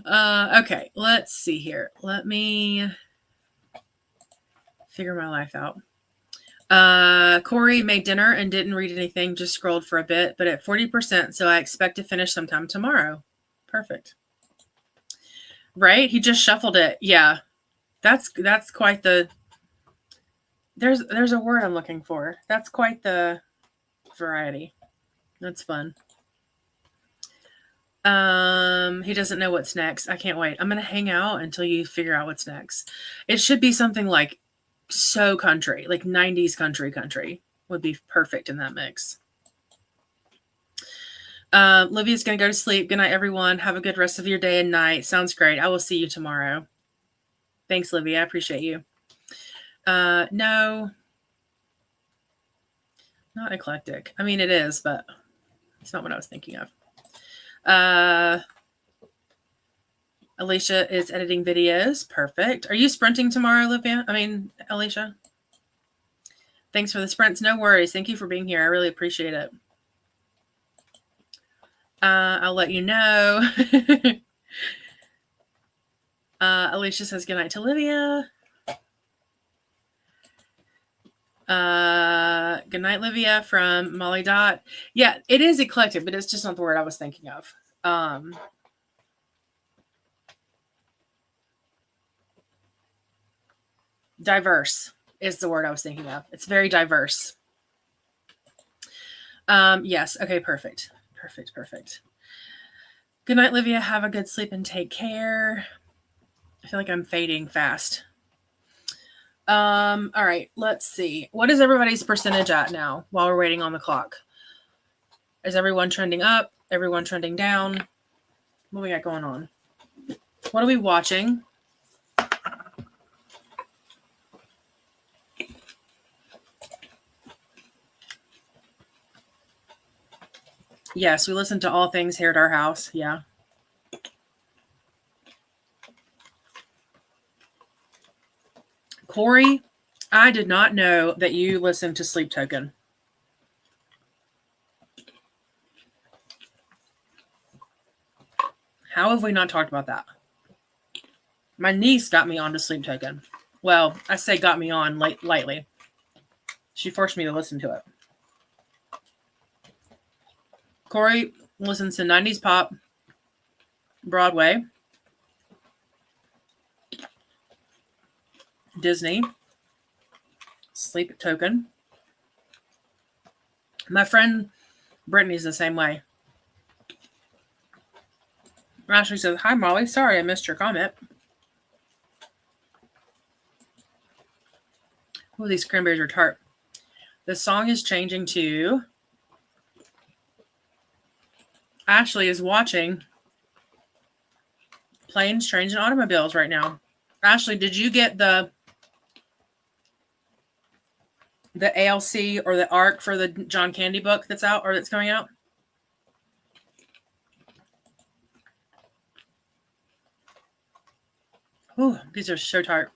Okay, let's see here. Let me figure my life out. Corey made dinner and didn't read anything, just scrolled for a bit, but at 40%, so I expect to finish sometime tomorrow. Perfect. Right? He just shuffled it. Yeah. That's quite the there's a word I'm looking for. That's quite the variety. That's fun. He doesn't know what's next. I can't wait. I'm gonna hang out until you figure out what's next. It should be something like so country, like 90s country would be perfect in that mix. Livia's gonna go to sleep. Good night, everyone. Have a good rest of your day and night. Sounds great. I will see you tomorrow. Thanks, Livia. I appreciate you. No, not eclectic. I mean, it is, but it's not what I was thinking of. Alicia is editing videos. Perfect. Are you sprinting tomorrow, Alicia? Thanks for the sprints. No worries. Thank you for being here. I really appreciate it. I'll let you know. Alicia says goodnight to Livia. Good night, Livia, from Molly Dot. Yeah, it is eclectic, but it's just not the word I was thinking of. Diverse is the word I was thinking of. It's very diverse. Yes. Okay, perfect. Perfect. Good night, Livia. Have a good sleep and take care. I feel like I'm fading fast. All right, let's see. What is everybody's percentage at now while we're waiting on the clock? Is everyone trending up? Everyone trending down? What we got going on? What are we watching? Yes, we listen to all things here at our house. Yeah. Corey, I did not know that you listened to Sleep Token. How have we not talked about that? My niece got me onto Sleep Token. Well, I say got me on lightly. She forced me to listen to it. Corey listens to 90s pop, Broadway, Disney, Sleep Token. My friend Brittany's the same way. Ashley says, hi, Molly. Sorry I missed your comment. Oh, these cranberries are tart. The song is changing to... Ashley is watching Planes, Trains, and Automobiles right now. Ashley, did you get the ALC or the ARC for the John Candy book that's out or that's coming out? Oh, these are so tart.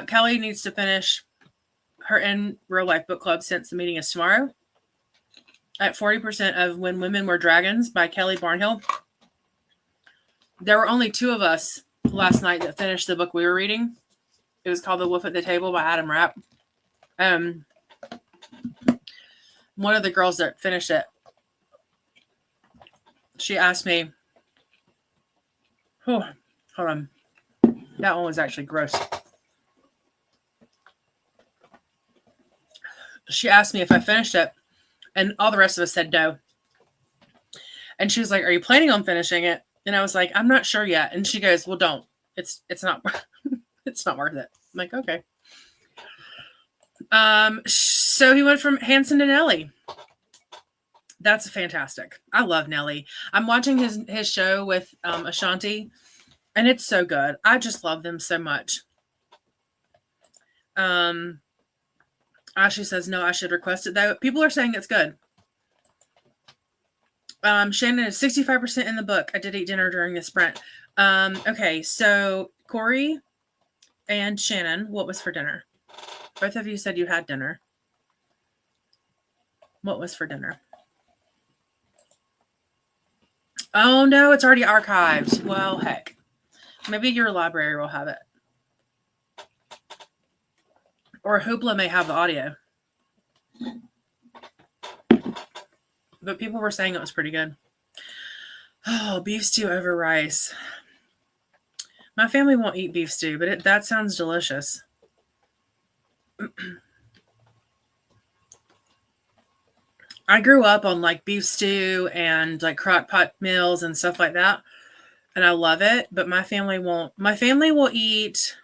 Kelly needs to finish her In Real Life book club since the meeting is tomorrow. At 40% of When Women Were Dragons by Kelly Barnhill. There were only 2 of us last night that finished the book we were reading. It was called The Wolf at the Table by Adam Rapp. One of the girls that finished it, she asked me, oh, hold on. That one was actually gross. She asked me if I finished it, and all the rest of us said no. And she was like, are you planning on finishing it? And I was like, I'm not sure yet. And she goes, well, don't. It's not it's not worth it. I'm like, okay. So he went from Hanson to Nelly. That's fantastic. I love Nelly. I'm watching his show with Ashanti, and it's so good. I just love them so much. Ashley says, no, I should request it though. People are saying it's good. Shannon is 65% in the book. I did eat dinner during the sprint. Okay, so Corey and Shannon, what was for dinner? Both of you said you had dinner. What was for dinner? Oh no, it's already archived. Well, heck. Maybe your library will have it. Or Hoopla may have the audio. But people were saying it was pretty good. Oh, beef stew over rice. My family won't eat beef stew, but that sounds delicious. I grew up on like beef stew and like crock pot meals and stuff like that. And I love it, but my family won't. My family will eat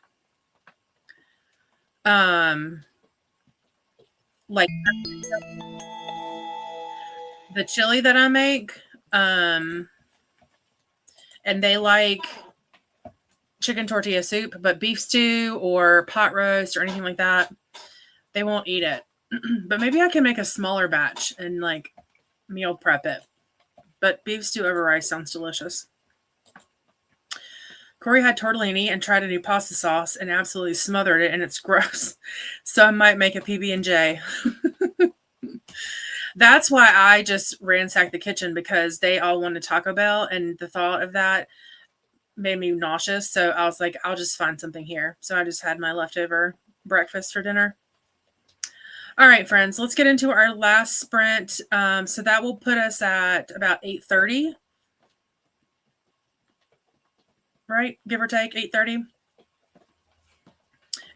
like the chili that I make. And they like chicken tortilla soup, but beef stew or pot roast or anything like that, they won't eat it. But maybe I can make a smaller batch and like meal prep it. But beef stew over rice sounds delicious. Corey had tortellini and tried a new pasta sauce and absolutely smothered it, and it's gross. So I might make a PB&J. That's why I just ransacked the kitchen, because they all wanted Taco Bell, and the thought of that made me nauseous. So I was like, I'll just find something here. So I just had my leftover breakfast for dinner. All right, friends, let's get into our last sprint. So that will put us at about 8:30. Right? Give or take 8:30.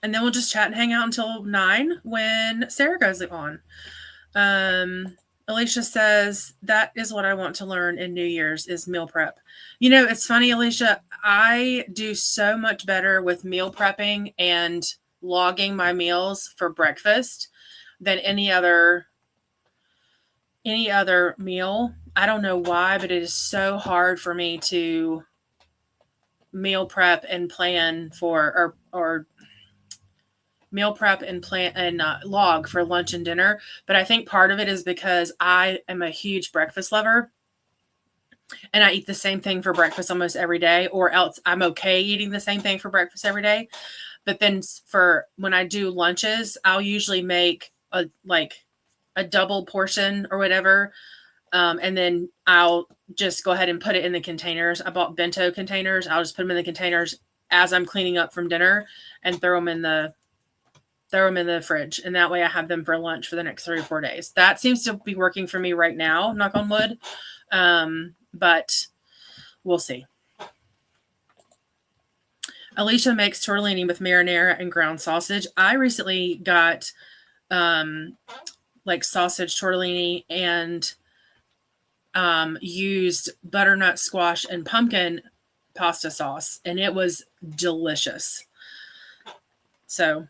And then we'll just chat and hang out until 9 when Sarah goes on. Alicia says, that is what I want to learn in New Year's is meal prep. You know, it's funny, Alicia, I do so much better with meal prepping and logging my meals for breakfast than any other meal. I don't know why, but it is so hard for me to meal prep and plan for or meal prep and plan and log for lunch and dinner. But I think part of it is because I am a huge breakfast lover and I eat the same thing for breakfast almost every day, or else I'm okay eating the same thing for breakfast every day. But then for when I do lunches, I'll usually make a double portion or whatever. And then I'll just go ahead and put it in the containers. I bought bento containers. I'll just put them in the containers as I'm cleaning up from dinner and throw them in the fridge. And that way I have them for lunch for the next 3 or 4 days. That seems to be working for me right now, knock on wood. But we'll see. Alicia makes tortellini with marinara and ground sausage. I recently got like sausage tortellini and used butternut squash and pumpkin pasta sauce, and it was delicious. So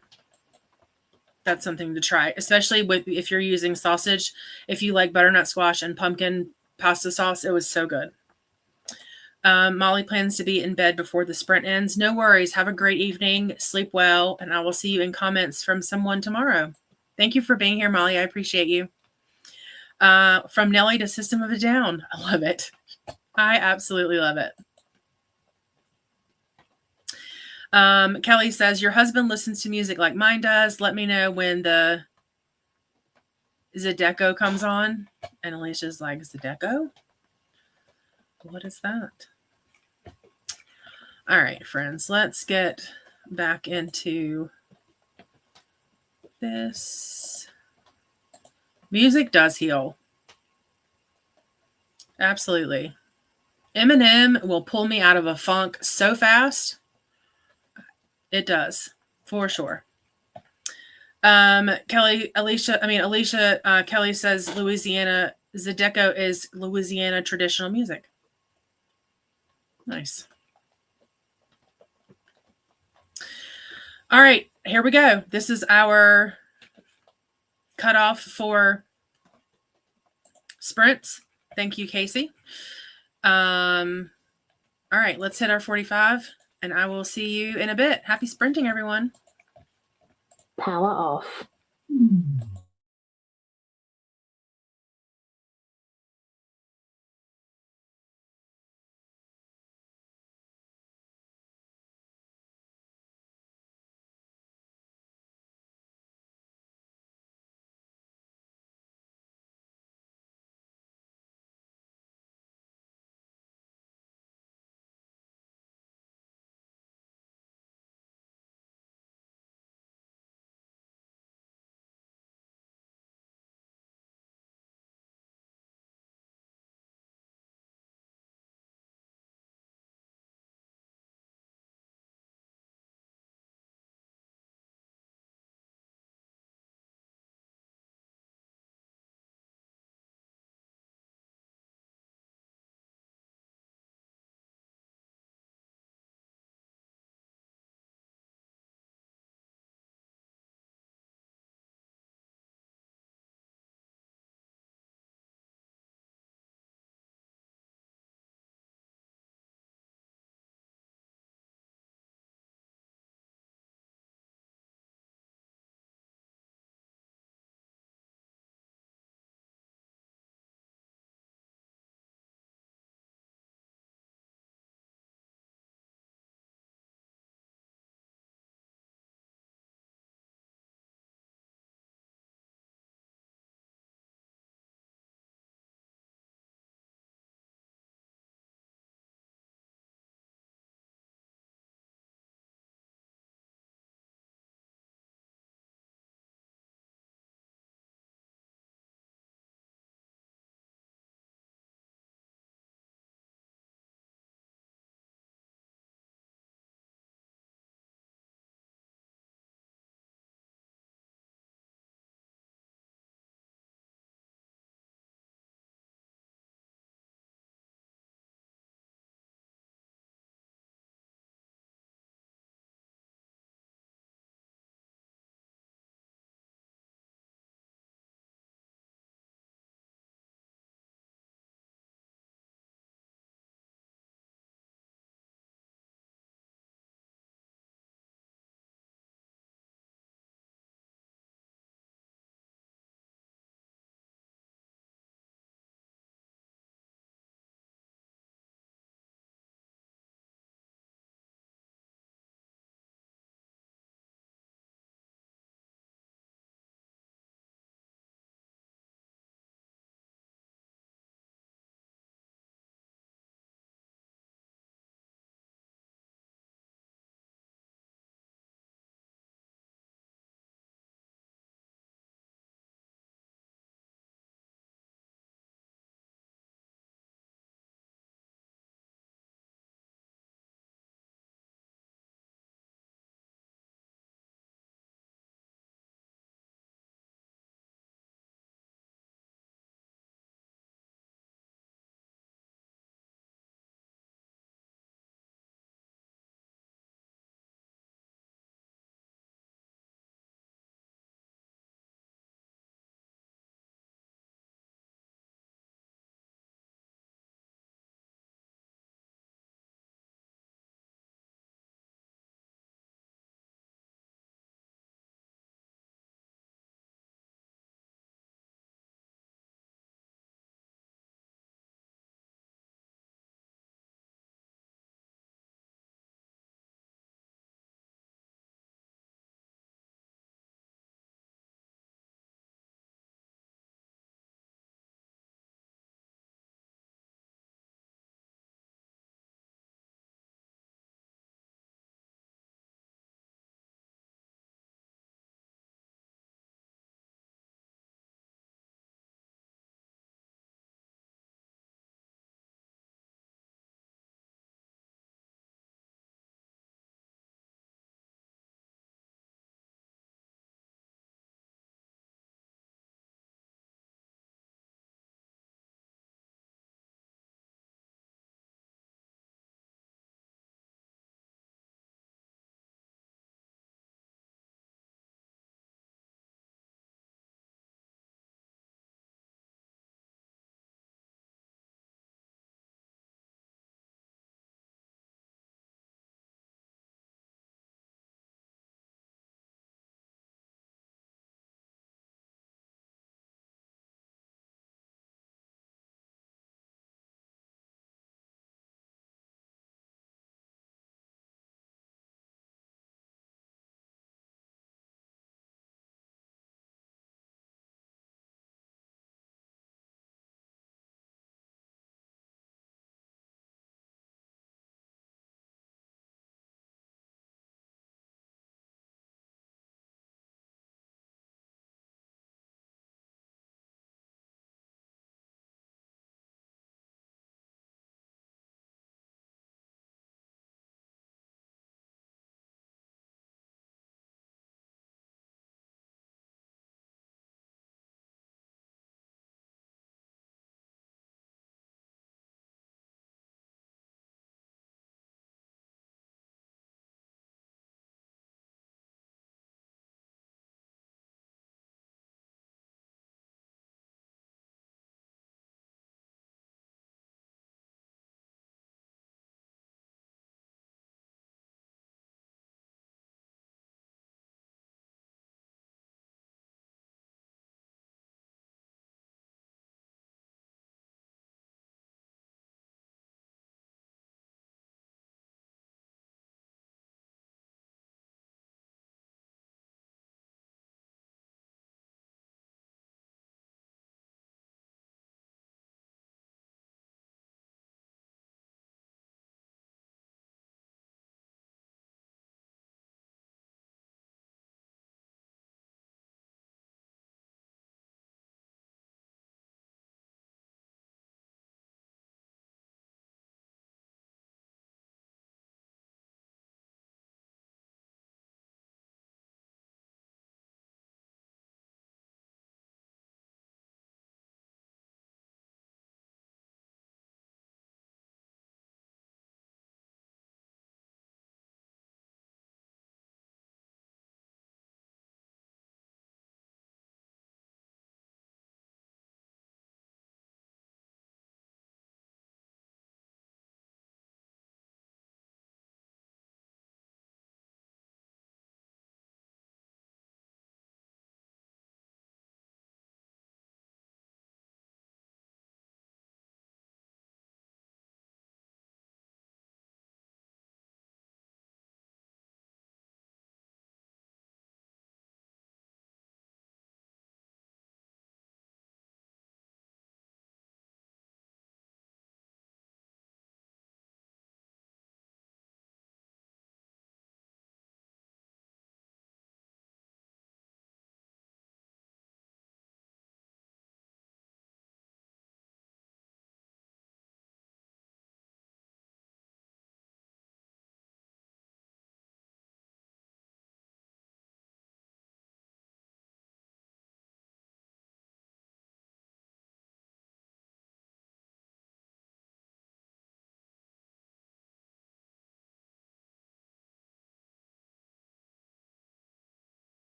that's something to try, especially if you're using sausage. If you like butternut squash and pumpkin pasta sauce, it was so good. Molly plans to be in bed before the sprint ends. No worries. Have a great evening. Sleep well, and I will see you in comments from someone tomorrow. Thank you for being here, Molly. I appreciate you. From Nelly to System of a Down. I love it. I absolutely love it. Kelly says, your husband listens to music like mine does. Let me know when the Zydeco comes on. And Alicia's like, Zydeco? What is that? All right, friends, let's get back into this. Music does heal. Absolutely. Eminem will pull me out of a funk so fast. It does, for sure. Kelly says Louisiana, Zydeco is Louisiana traditional music. Nice. All right, here we go. This is our cutoff for sprints. Thank you, Casey. All right, let's hit our 45, and I will see you in a bit. Happy sprinting, everyone. Power off.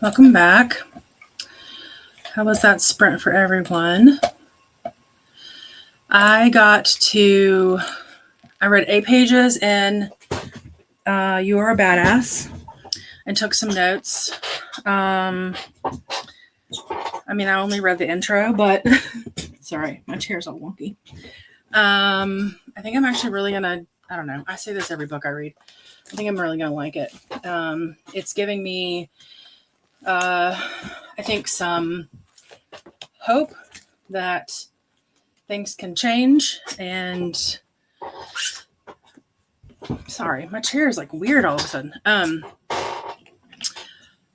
Welcome back. How was that sprint for everyone? I read 8 pages in You Are a Badass and took some notes. I only read the intro, but sorry, my chair's all wonky. I think I'm actually really gonna, I don't know, I say this every book I read. I think I'm really gonna like it. It's giving me, I think, some hope that things can change. And sorry, my chair is like weird all of a sudden.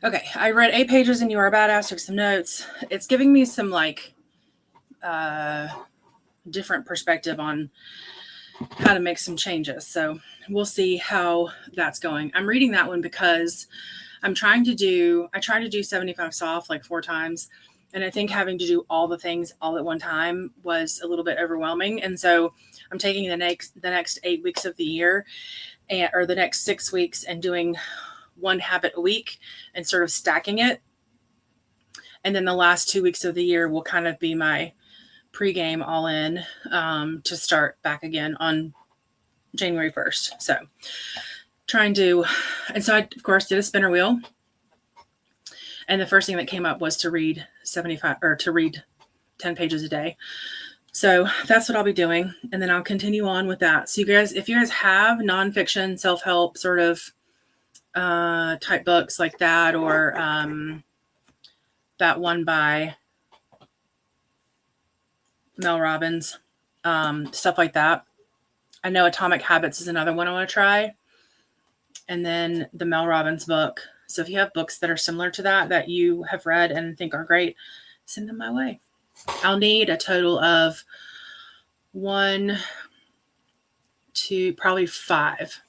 Okay, I read 8 pages in You Are a Badass, took some notes. It's giving me some like different perspective on how to make some changes. So we'll see how that's going. I'm reading that one because I tried to do 75 soft like 4 times. And I think having to do all the things all at one time was a little bit overwhelming. And so I'm taking the next 8 weeks of the year or the next 6 weeks and doing 1 habit a week and sort of stacking it. And then the last 2 weeks of the year will kind of be my pregame all in to start back again on January 1st. So and so I, of course, did a spinner wheel. And the first thing that came up was to read 10 pages a day. So that's what I'll be doing. And then I'll continue on with that. So you guys, if you guys have nonfiction, self-help sort of type books like that, or that one by Mel Robbins, stuff like that. I know Atomic Habits is another one I want to try. And then the Mel Robbins book. So if you have books that are similar to that you have read and think are great, send them my way. I'll need a total of 1, 2, probably 5.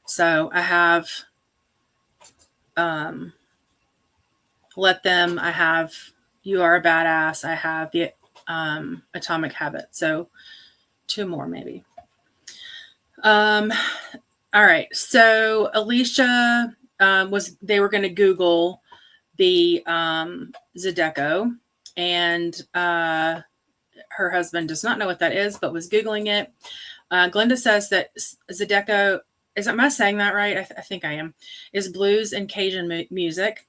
So I have Let Them, I have You Are a Badass, I have the Atomic Habit. So 2 more maybe. All right. So Alicia they were going to Google the Zydeco, and her husband does not know what that is, but was Googling it. Glenda says that Zydeco, am I saying that right? I think I am, is blues and Cajun music.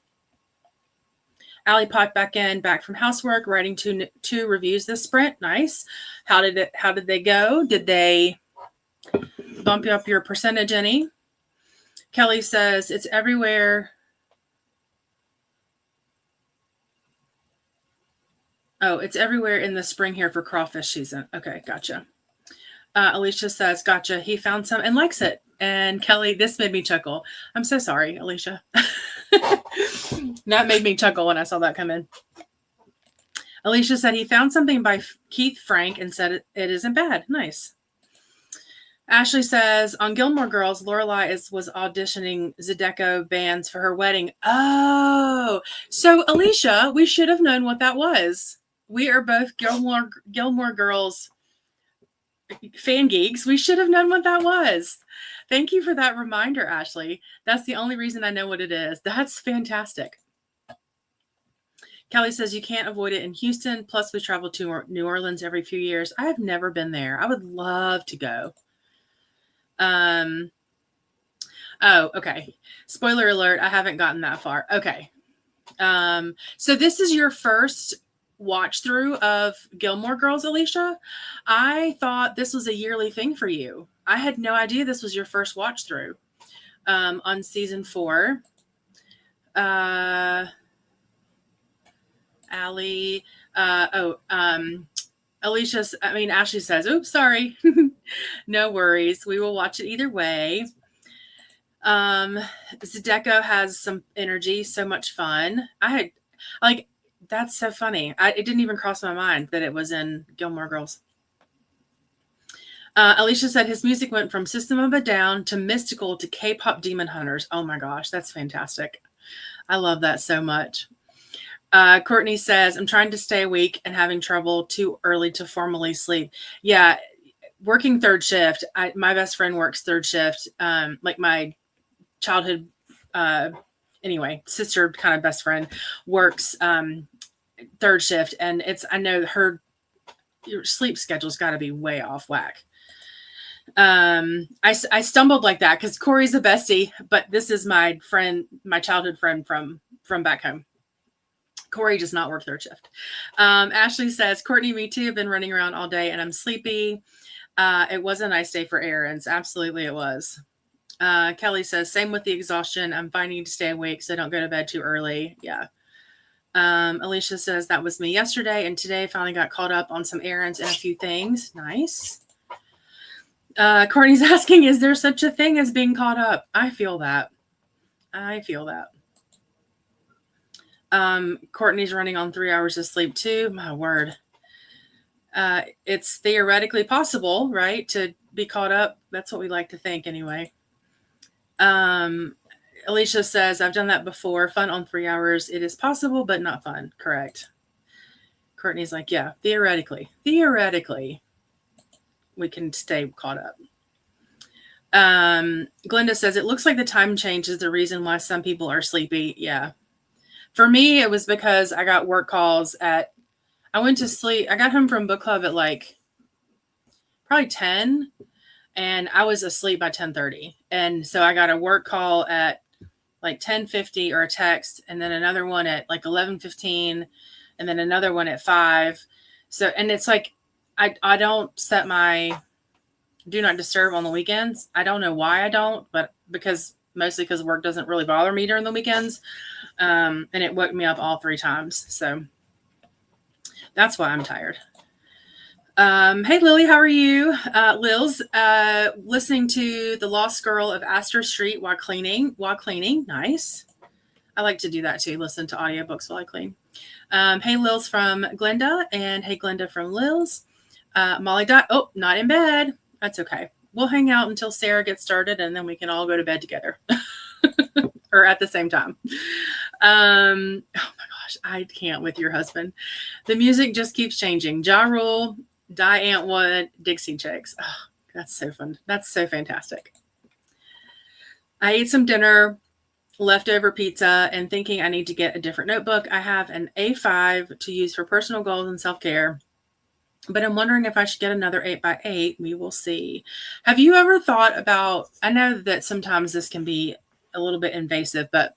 Allie popped back from housework, writing two reviews this sprint. Nice. How did they go? Did they bump up your percentage any? Kelly says it's everywhere. Oh, it's everywhere in the spring here for crawfish season. Okay, gotcha. Alicia says, gotcha. He found some and likes it. And Kelly, this made me chuckle. I'm so sorry, Alicia. That made me chuckle when I saw that come in. Alicia said he found something by Keith Frank and said it isn't bad. Nice. Ashley says, on Gilmore Girls, Lorelai was auditioning Zydeco bands for her wedding. Oh, so Alicia, we should have known what that was. We are both Gilmore Girls fan geeks. We should have known what that was. Thank you for that reminder, Ashley. That's the only reason I know what it is. That's fantastic. Kelly says you can't avoid it in Houston. Plus, we travel to New Orleans every few years. I have never been there. I would love to go. Oh, okay. Spoiler alert. I haven't gotten that far. Okay. So this is your first watch through of Gilmore Girls, Alicia. I thought this was a yearly thing for you. I had no idea this was your first watch through on season 4. Allie, Ashley says, oops, sorry. No worries. We will watch it either way. Zydeco has some energy, so much fun. That's so funny. It didn't even cross my mind that it was in Gilmore Girls. Alicia said his music went from System of a Down to mystical to K-pop Demon Hunters. Oh my gosh, that's fantastic. I love that so much. Courtney says, I'm trying to stay awake and having trouble too early to formally sleep. Yeah, working third shift. My best friend works third shift. Like my childhood anyway, sister, kind of best friend, works third shift, and I know her sleep schedule's got to be way off whack. I stumbled like that because Corey's a bestie, but this is my friend, my childhood friend from back home. Corey does not work third shift. Ashley says, Courtney, me too. I've been running around all day and I'm sleepy. It was a nice day for errands. Absolutely, it was. Kelly says, same with the exhaustion. I'm finding to stay awake so I don't go to bed too early. Yeah. Alicia says, that was me yesterday and today finally got caught up on some errands and a few things. Nice. Courtney's asking, is there such a thing as being caught up? I feel that. Courtney's running on 3 hours of sleep too. My word. It's theoretically possible, right? To be caught up. That's what we like to think anyway. Alicia says, I've done that before. Fun on 3 hours. It is possible, but not fun. Correct. Courtney's like, yeah, theoretically, we can stay caught up. Glenda says, it looks like the time change is the reason why some people are sleepy. Yeah. For me, it was because I got work calls I went to sleep. I got home from book club at like probably 10 and I was asleep by 10:30. And so I got a work call at like 10:50 or a text, and then another one at like 11:15, and then another one at 5. So, and it's like, I don't set my do not disturb on the weekends. I don't know why I don't, but mostly because work doesn't really bother me during the weekends. And it woke me up all 3 times. So that's why I'm tired. Hey, Lily, how are you? Lil's listening to The Lost Girl of Astor Street while cleaning. Nice. I like to do that too. Listen to audiobooks while I clean. Hey, Lil's from Glenda, and hey, Glenda from Lil's. Molly died. Oh, not in bed. That's okay. We'll hang out until Sarah gets started, and then we can all go to bed together. Or at the same time. Oh my gosh, I can't with your husband. The music just keeps changing. Ja Rule, Die Antwood, Dixie Chicks. Oh, that's so fun. That's so fantastic. I ate some dinner, leftover pizza, and thinking I need to get a different notebook. I have an A5 to use for personal goals and self-care, but I'm wondering if I should get another 8x8. We will see. Have you ever thought about, I know that sometimes this can be a little bit invasive, but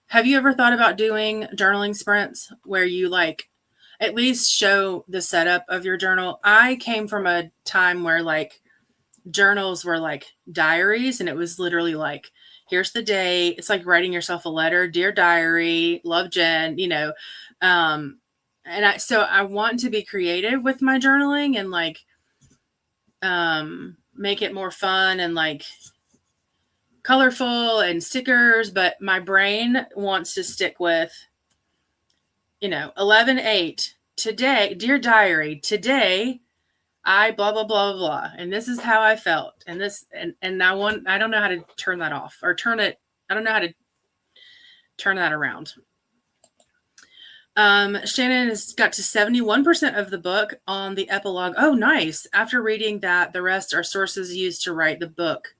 have you ever thought about doing journaling sprints where you like at least show the setup of your journal? I came from a time where like journals were like diaries, and it was literally like, here's the day. It's like writing yourself a letter, dear diary, love Jen, so I want to be creative with my journaling and like make it more fun and like colorful and stickers, but my brain wants to stick with 11/8 today, dear diary, today I blah blah blah blah, and this is how I felt, and this and I don't know how to turn that off or turn it. I don't know how to turn that around. Shannon has got to 71% of the book on the epilogue. Oh, nice. After reading that, the rest are sources used to write the book.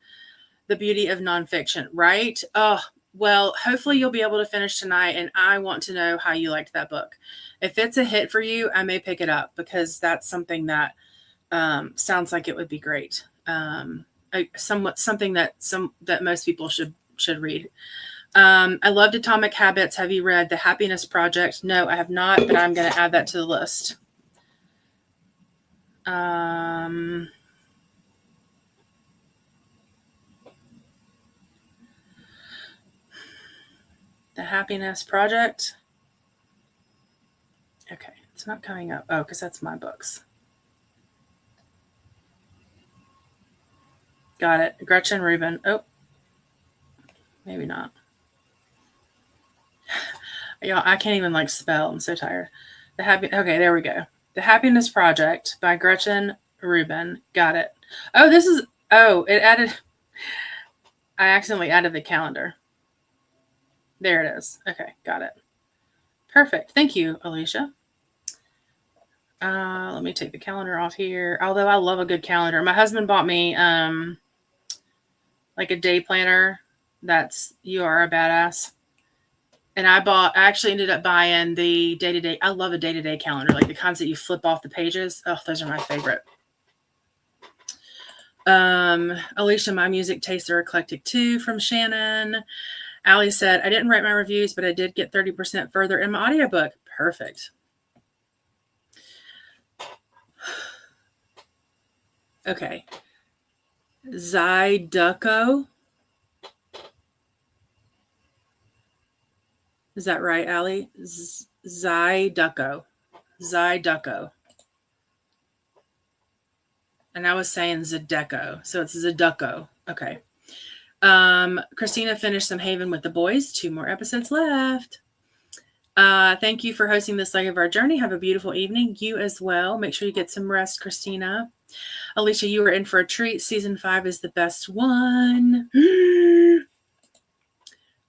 The beauty of nonfiction, right? Oh, well, hopefully you'll be able to finish tonight, and I want to know how you liked that book. If it's a hit for you, I may pick it up because that's something that sounds like it would be great. Something that most people should read. I loved Atomic Habits. Have you read The Happiness Project? No, I have not, but I'm going to add that to the list. The Happiness Project. Okay, it's not coming up. Oh, because that's my books. Got it. Gretchen Rubin. Oh, maybe not. Yeah, I can't even like spell. I'm so tired. Okay, there we go. The Happiness Project by Gretchen Rubin. Got it. Oh, I accidentally added the calendar. There it is. Okay, got it. Perfect. Thank you, Alicia. Let me take the calendar off here. Although I love a good calendar. My husband bought me like a day planner. You are a badass. And I actually ended up buying the day-to-day. I love a day-to-day calendar, like the kinds that you flip off the pages. Oh, those are my favorite. Alicia, my music tastes are eclectic too, from Shannon. Allie said, I didn't write my reviews, but I did get 30% further in my audiobook. Perfect. Okay. Zyduco. Is that right, Allie? Zyduco. Zyduco. And I was saying Zydeco. So it's Zyduco. Okay. Christina finished some Haven with the boys. 2 more episodes left. Thank you for hosting this leg of our journey. Have a beautiful evening. You as well. Make sure you get some rest, Christina. Alicia, you were in for a treat. Season 5 is the best one.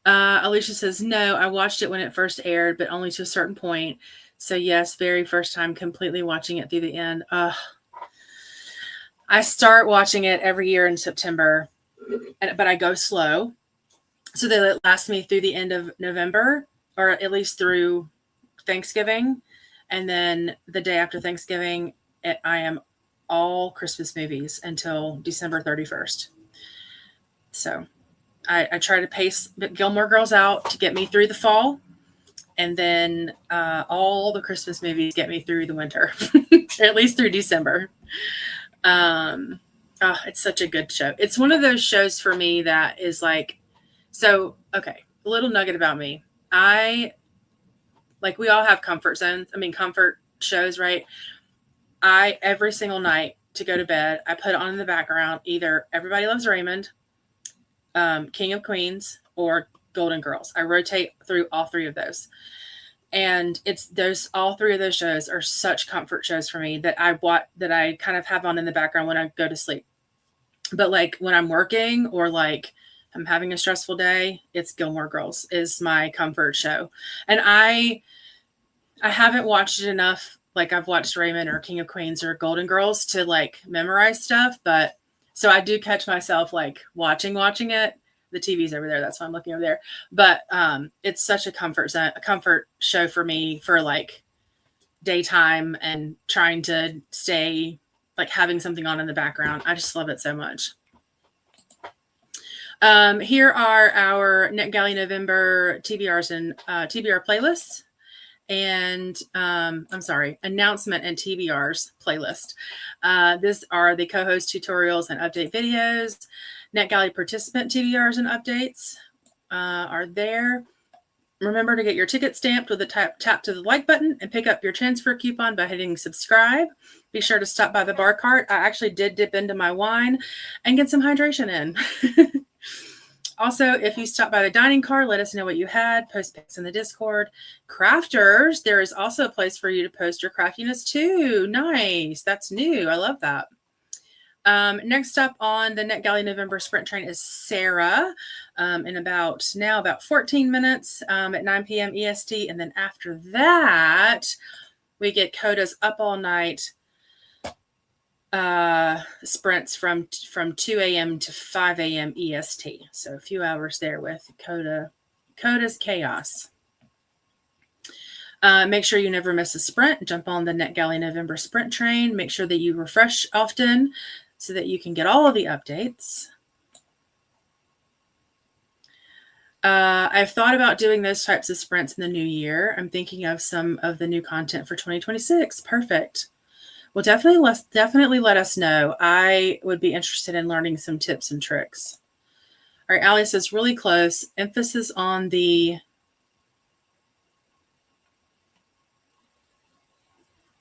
Alicia says, no, I watched it when it first aired, but only to a certain point. So yes, very first time completely watching it through the end. I start watching it every year in September, but I go slow. So that it lasts me through the end of November, or at least through Thanksgiving. And then the day after Thanksgiving, I am all Christmas movies until December 31st. So I try to pace Gilmore Girls out to get me through the fall. And then all the Christmas movies get me through the winter, at least through December. It's such a good show. It's one of those shows for me that is like, so, okay, a little nugget about me. We all have comfort zones. I mean, comfort shows, right? Every single night to go to bed, I put on in the background either Everybody Loves Raymond, King of Queens, or Golden Girls. I rotate through all 3 of those. And all 3 of those shows are such comfort shows for me that I kind of have on in the background when I go to sleep. But like when I'm working or like I'm having a stressful day, it's Gilmore Girls is my comfort show. And I haven't watched it enough. Like I've watched Raymond or King of Queens or Golden Girls to like memorize stuff. But so I do catch myself like watching it. The TV's over there. That's why I'm looking over there. But it's such a comfort show for me for like daytime and trying to stay like having something on in the background. I just love it so much. Here are our NetGalley November TBRs and TBR playlists. And announcement and TBRs playlist. These are the co-host tutorials and update videos. NetGalley participant TBRs and updates are there. Remember to get your ticket stamped with a tap to the like button and pick up your transfer coupon by hitting subscribe. Be sure to stop by the bar cart. I actually did dip into my wine and get some hydration in. Also, if you stop by the dining car, let us know what you had. Post pics in the Discord. Crafters, there is also a place for you to post your craftiness too. Nice. That's new. I love that. Next up on the NetGalley November sprint train is Sarah in about 14 minutes at 9 p.m. EST. And then after that, we get Coda's Up All Night sprints from 2 a.m. to 5 a.m. EST. So a few hours there with Coda's Chaos. Make sure you never miss a sprint. Jump on the NetGalley November sprint train. Make sure that you refresh often so that you can get all of the updates. I've thought about doing those types of sprints in the new year. I'm thinking of some of the new content for 2026. Perfect. Well, definitely let us know. I would be interested in learning some tips and tricks. All right, Allie says really close. Emphasis on the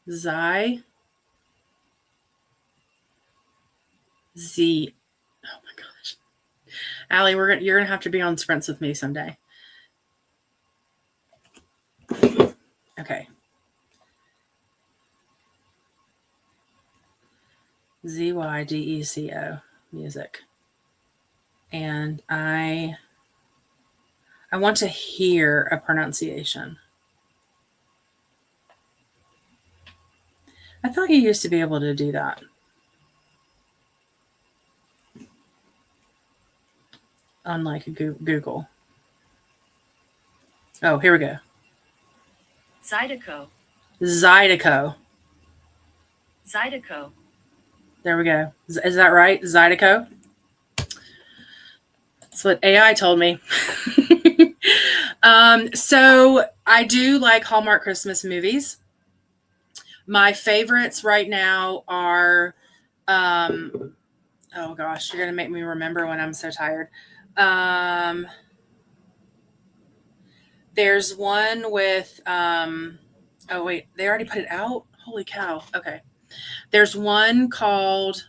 Z. Oh my gosh, Allie, you're gonna have to be on sprints with me someday. Okay. ZYDECO music. And I want to hear a pronunciation. I thought you used to be able to do that. On like Google. Oh, here we go. Zydeco. Zydeco. Zydeco. There we go. Is that right? Zydeco? That's what AI told me. So I do like Hallmark Christmas movies. My favorites right now are, oh gosh, you're going to make me remember when I'm so tired. There's one with, oh wait, they already put it out? Holy cow. Okay. There's one called,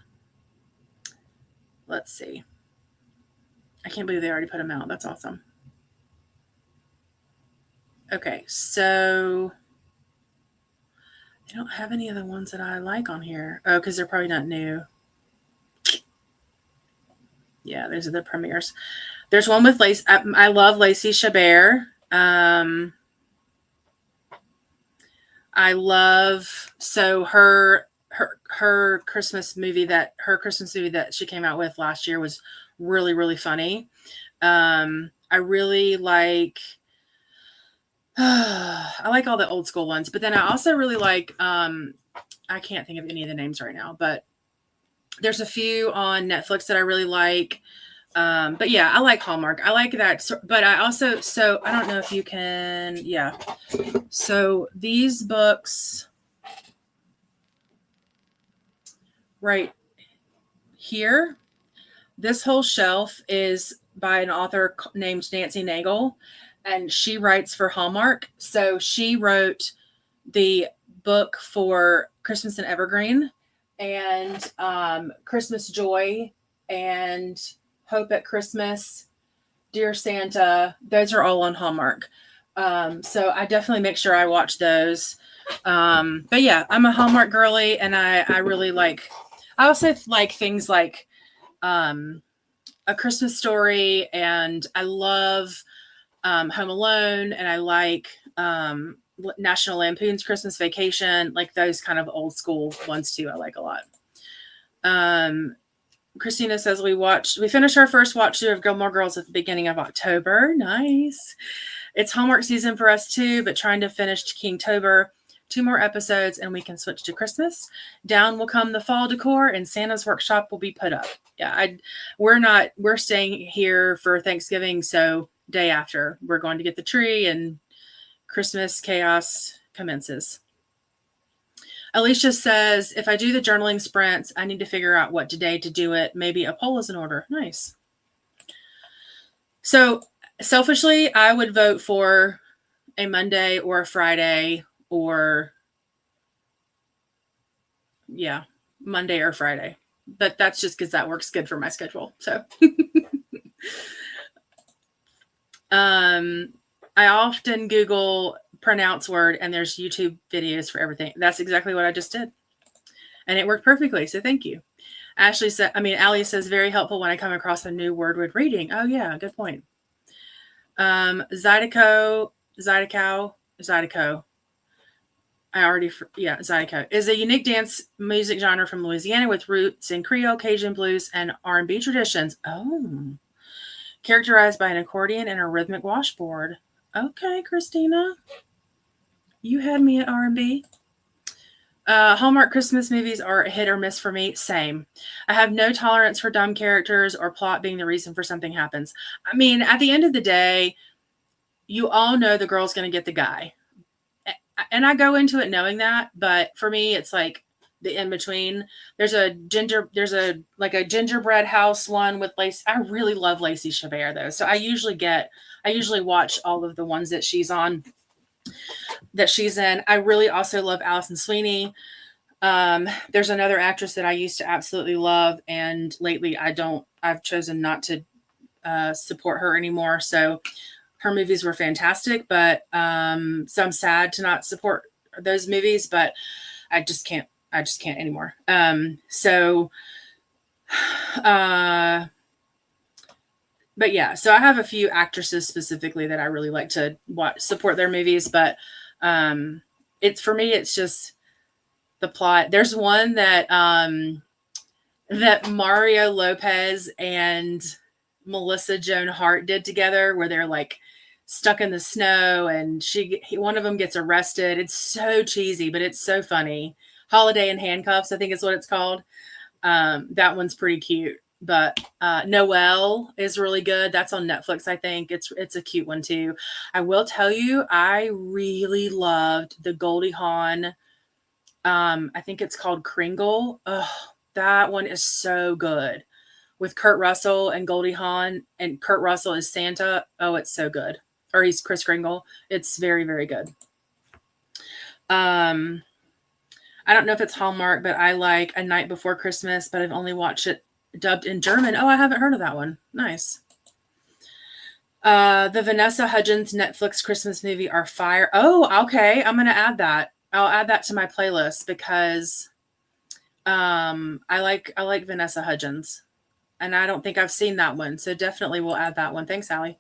let's see. I can't believe they already put them out. That's awesome. Okay, so I don't have any of the ones that I like on here. Oh, because they're probably not new. Yeah, those are the premieres. There's one with Lacey. I love Lacey Chabert. I love her Christmas movie that she came out with last year was really, really funny. I really like I like all the old school ones, but then I also really like I can't think of any of the names right now, but there's a few on Netflix that I really like. But yeah, I like Hallmark. I like that. But I also, so I don't know if you can, yeah. So these books right here, this whole shelf is by an author named Nancy Nagel, and she writes for Hallmark. So she wrote the book for Christmas and Evergreen and Christmas Joy and Hope at Christmas, Dear Santa. Those are all on Hallmark. So I definitely make sure I watch those. But yeah, I'm a Hallmark girly, and I really like, I also like things like A Christmas Story, and I love Home Alone, and I like National Lampoon's Christmas Vacation, like those kind of old school ones too. I like a lot. Christina says we finished our first watch through of Gilmore Girls at the beginning of October. Nice. It's Hallmark season for us too, but trying to finish Kingtober. 2 more episodes and we can switch to Christmas. Down will come the fall decor and Santa's workshop will be put up. Yeah, we're staying here for Thanksgiving, so day after we're going to get the tree and Christmas chaos commences. Alicia says, if I do the journaling sprints, I need to figure out what day to do it. Maybe a poll is in order. Nice. So selfishly, I would vote for a Monday or a Friday or, yeah, Monday or Friday. But that's just because that works good for my schedule. So I often Google pronounce word and there's YouTube videos for everything. That's exactly what I just did. And it worked perfectly. So thank you. Allie says very helpful when I come across a new word with reading. Oh yeah, good point. Zydeco. Zydeco is a unique dance music genre from Louisiana with roots in Creole, Cajun blues, and R&B traditions. Oh, characterized by an accordion and a rhythmic washboard. Okay, Christina, you had me at R&B. Hallmark Christmas movies are a hit or miss for me. Same. I have no tolerance for dumb characters or plot being the reason for something happens. I mean, at the end of the day, you all know the girl's going to get the guy. And I go into it knowing that, but for me, it's like the in between. There's a gingerbread house one with Lacey. I really love Lacey Chabert though, so I usually watch all of the ones that she's on, that she's in. I really also love Alison Sweeney. There's another actress that I used to absolutely love, and lately I've chosen not to support her anymore. So her movies were fantastic, but so I'm sad to not support those movies, but I just can't anymore. But yeah, so I have a few actresses specifically that I really like to support their movies, but for me, it's just the plot. There's one that that Mario Lopez and Melissa Joan Hart did together where they're like stuck in the snow, and one of them gets arrested. It's so cheesy, but it's so funny. Holiday in Handcuffs, I think is what it's called. That one's pretty cute. But Noelle is really good. That's on Netflix, I think. It's a cute one too. I will tell you, I really loved the Goldie Hawn. I think it's called Kringle. Oh, that one is so good. With Kurt Russell and Goldie Hawn, and Kurt Russell is Santa. Oh, it's so good. Or he's Kris Kringle. It's very, very good. I don't know if it's Hallmark, but I like A Night Before Christmas, but I've only watched it dubbed in German. Oh, I haven't heard of that one. Nice. The Vanessa Hudgens Netflix Christmas movie are fire. Oh, okay. I'm going to add that. I'll add that to my playlist because I like Vanessa Hudgens, and I don't think I've seen that one. So definitely we'll add that one. Thanks, Allie.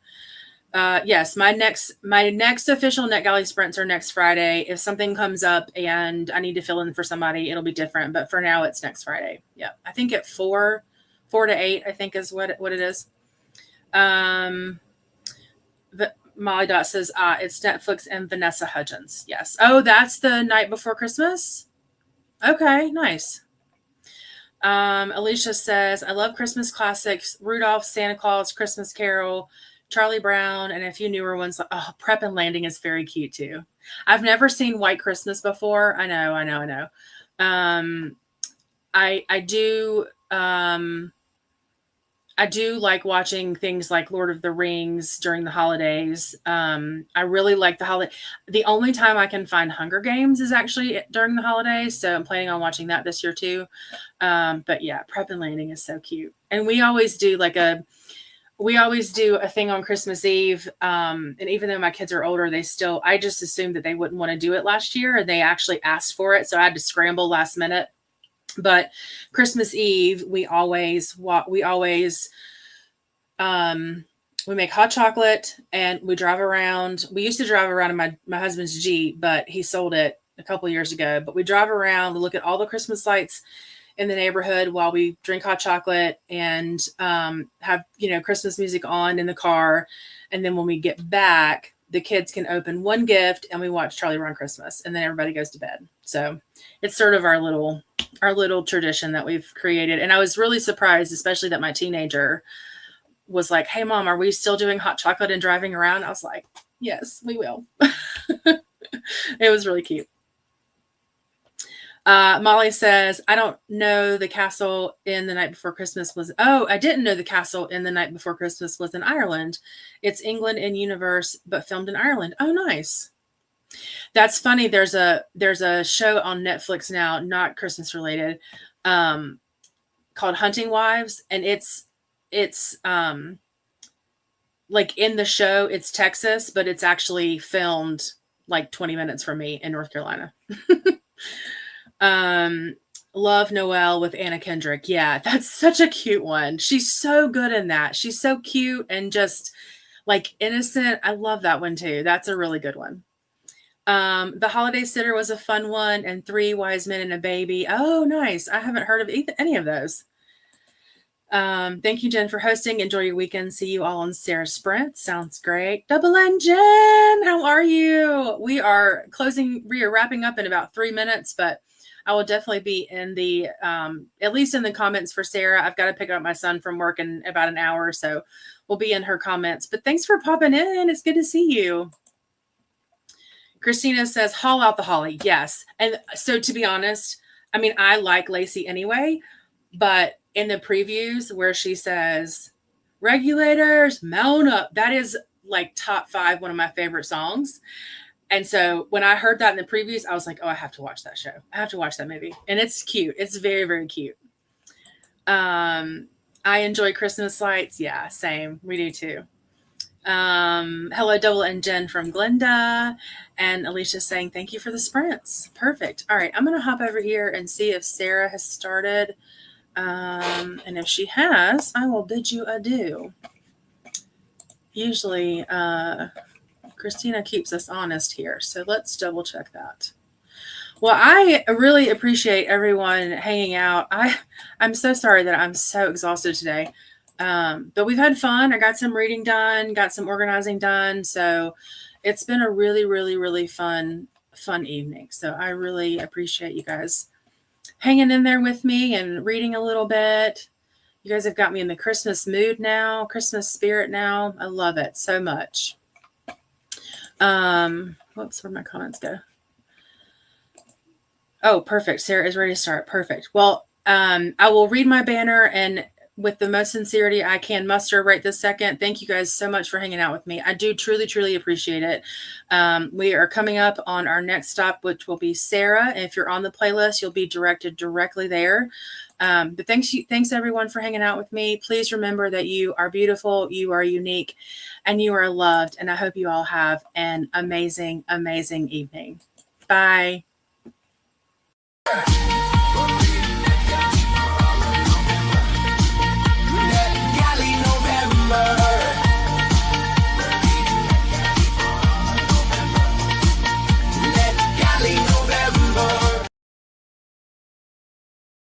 Yes, my next official NetGalley sprints are next Friday. If something comes up and I need to fill in for somebody, it'll be different. But for now, it's next Friday. Yeah, I think at 4 to 8, I think is what it is. Molly Dot says, it's Netflix and Vanessa Hudgens. Yes. Oh, that's The Night Before Christmas. Okay, nice. Alicia says, I love Christmas classics: Rudolph, Santa Claus, Christmas Carol, Charlie Brown, and a few newer ones. Oh, Prep and Landing is very cute too. I've never seen White Christmas before. I know. I do like watching things like Lord of the Rings during the holidays. I really like the holiday. The only time I can find Hunger Games is actually during the holidays, so I'm planning on watching that this year too. But yeah, Prep and Landing is so cute, and we always do a thing on Christmas Eve. And even though my kids are older, I just assumed that they wouldn't want to do it last year, and they actually asked for it, so I had to scramble last minute. But Christmas Eve, we make hot chocolate and we drive around. We used to drive around in my husband's Jeep, but he sold it a couple of years ago. But we drive around, look at all the Christmas lights in the neighborhood while we drink hot chocolate and have, Christmas music on in the car. And then when we get back, the kids can open one gift and we watch Charlie Brown Christmas, and then everybody goes to bed. So it's sort of our little tradition that we've created. And I was really surprised, especially that my teenager was like, hey Mom, are we still doing hot chocolate and driving around? I was like, yes, we will. It was really cute. Molly says, I don't know the castle in The Night Before Christmas was, I didn't know the castle in The Night Before Christmas was in Ireland. It's England in universe, but filmed in Ireland. Oh, nice. That's funny. There's a show on Netflix now, not Christmas related, called Hunting Wives. And it's like in the show, it's Texas, but it's actually filmed like 20 minutes from me in North Carolina. Love Noelle with Anna Kendrick. Yeah, that's such a cute one. She's so good in that. She's so cute and just like innocent. I love that one too. That's a really good one. The Holiday Sitter was a fun one, and 3 Wise Men and a Baby. Oh, nice. I haven't heard of any of those. Thank you, Jen, for hosting. Enjoy your weekend. See you all on Sarah's Sprint. Sounds great. Double N, Jen, how are you? We are wrapping up in about 3 minutes, but I will definitely be in the, at least in the comments for Sarah. I've got to pick up my son from work in about an hour, so we'll be in her comments. But thanks for popping in. It's good to see you. Christina says, haul out the holly. Yes. And so to be honest, I mean, I like Lacey anyway, but in the previews where she says, regulators, mount up, that is like top 5, one of my favorite songs. And so when I heard that in the previews, I was like, oh, I have to watch that show. I have to watch that movie. And it's cute. It's very, very cute. I enjoy Christmas lights. Yeah, same. We do too. Hello, Double and Jen from Glenda. And Alicia saying, thank you for the sprints. Perfect. All right. I'm going to hop over here and see if Sarah has started. And if she has, I will bid you adieu. Usually, Christina keeps us honest here. So let's double check that. Well, I really appreciate everyone hanging out. I'm so sorry that I'm so exhausted today. But we've had fun. I got some reading done, got some organizing done. So it's been a really, really, really fun evening. So I really appreciate you guys hanging in there with me and reading a little bit. You guys have got me in the Christmas mood now, Christmas spirit now. I love it so much. Whoops, where'd my comments go? Oh, perfect. Sarah is ready to start. Perfect. Well, I will read my banner, and with the most sincerity I can muster right this second, thank you guys so much for hanging out with me. I do truly, truly appreciate it. We are coming up on our next stop, which will be Sarah. If you're on the playlist, you'll be directed directly there. But thanks everyone for hanging out with me. Please remember that you are beautiful, you are unique, and you are loved. And I hope you all have an amazing, amazing evening. Bye.